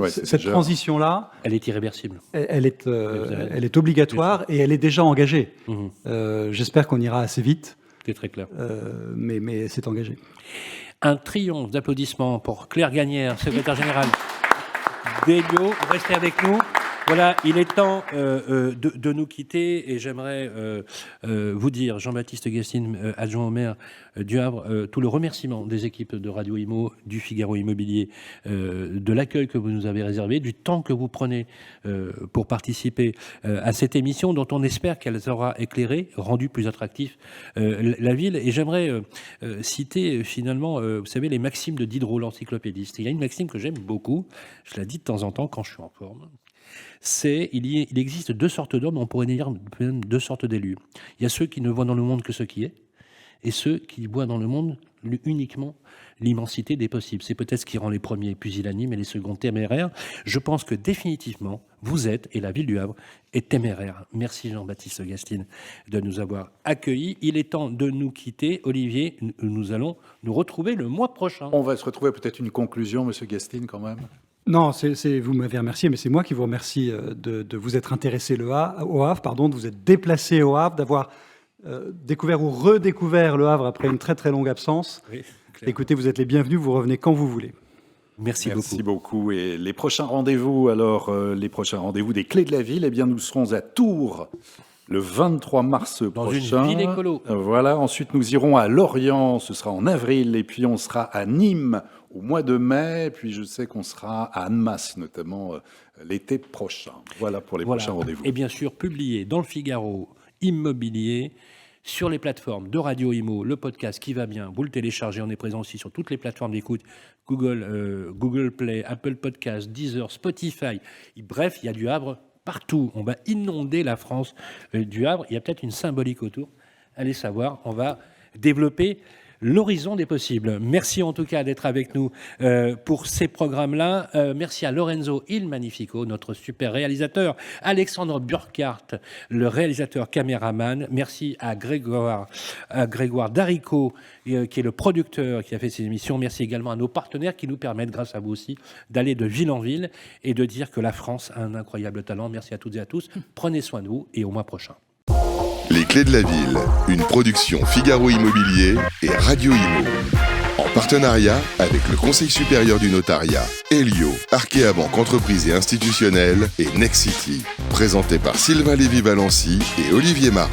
cette transition-là... Elle est irréversible. Elle est obligatoire et elle est déjà engagée. J'espère qu'on ira assez vite. C'est très clair. Mais c'est engagé. Un triomphe d'applaudissements pour Claire Gagnère, secrétaire générale d'Elio. Restez avec nous. Voilà, il est temps de nous quitter et j'aimerais vous dire, Jean-Baptiste Gastine, adjoint au maire du Havre, tout le remerciement des équipes de Radio Imo, du Figaro Immobilier, de l'accueil que vous nous avez réservé, du temps que vous prenez pour participer à cette émission dont on espère qu'elle aura éclairé, rendu plus attractif la ville. Et j'aimerais citer finalement, vous savez, les maximes de Diderot, l'encyclopédiste. Il y a une maxime que j'aime beaucoup, je la dis de temps en temps quand je suis en forme. Il existe deux sortes d'hommes, on pourrait dire même deux sortes d'élus. Il y a ceux qui ne voient dans le monde que ce qui est, et ceux qui voient dans le monde uniquement l'immensité des possibles. C'est peut-être ce qui rend les premiers pusillanimes et les seconds téméraires. Je pense que définitivement, vous êtes, et la ville du Havre, est téméraire. Merci Jean-Baptiste Gastine de nous avoir accueillis. Il est temps de nous quitter. Olivier, nous allons nous retrouver le mois prochain. On va se retrouver, peut-être une conclusion, Monsieur Gastine, quand même. Non, vous m'avez remercié, mais c'est moi qui vous remercie de vous être intéressé au Havre, de vous être déplacé au Havre, d'avoir découvert ou redécouvert le Havre après une très très longue absence. Oui, écoutez, vous êtes les bienvenus, vous revenez quand vous voulez. Merci beaucoup. Et les prochains rendez-vous, des Clés de la Ville, eh bien, nous serons à Tours le 23 mars prochain. Dans une ville écolo. Voilà, ensuite nous irons à Lorient, ce sera en avril, et puis on sera à Nîmes au mois de mai, puis je sais qu'on sera à Annemasse, notamment l'été prochain. Voilà pour les prochains rendez-vous. Et bien sûr, publié dans le Figaro Immobilier, sur les plateformes de Radio Imo, le podcast qui va bien, vous le téléchargez, on est présent aussi sur toutes les plateformes d'écoute, Google Play, Apple Podcast, Deezer, Spotify, bref, il y a du Havre partout. On va inonder la France du Havre. Il y a peut-être une symbolique autour. Allez savoir, on va développer l'horizon des possibles. Merci en tout cas d'être avec nous pour ces programmes-là. Merci à Lorenzo Il Magnifico, notre super réalisateur. Alexandre Burkhardt, le réalisateur caméraman. Merci à Grégoire Darico, qui est le producteur qui a fait ces émissions. Merci également à nos partenaires qui nous permettent, grâce à vous aussi, d'aller de ville en ville et de dire que la France a un incroyable talent. Merci à toutes et à tous. Prenez soin de vous et au mois prochain. Les Clés de la Ville, une production Figaro Immobilier et Radio Imo. En partenariat avec le Conseil supérieur du notariat, Elio, Arkea Banque Entreprise et Institutionnelle et Nexity. Présenté par Sylvain Lévy-Valency et Olivier Marin.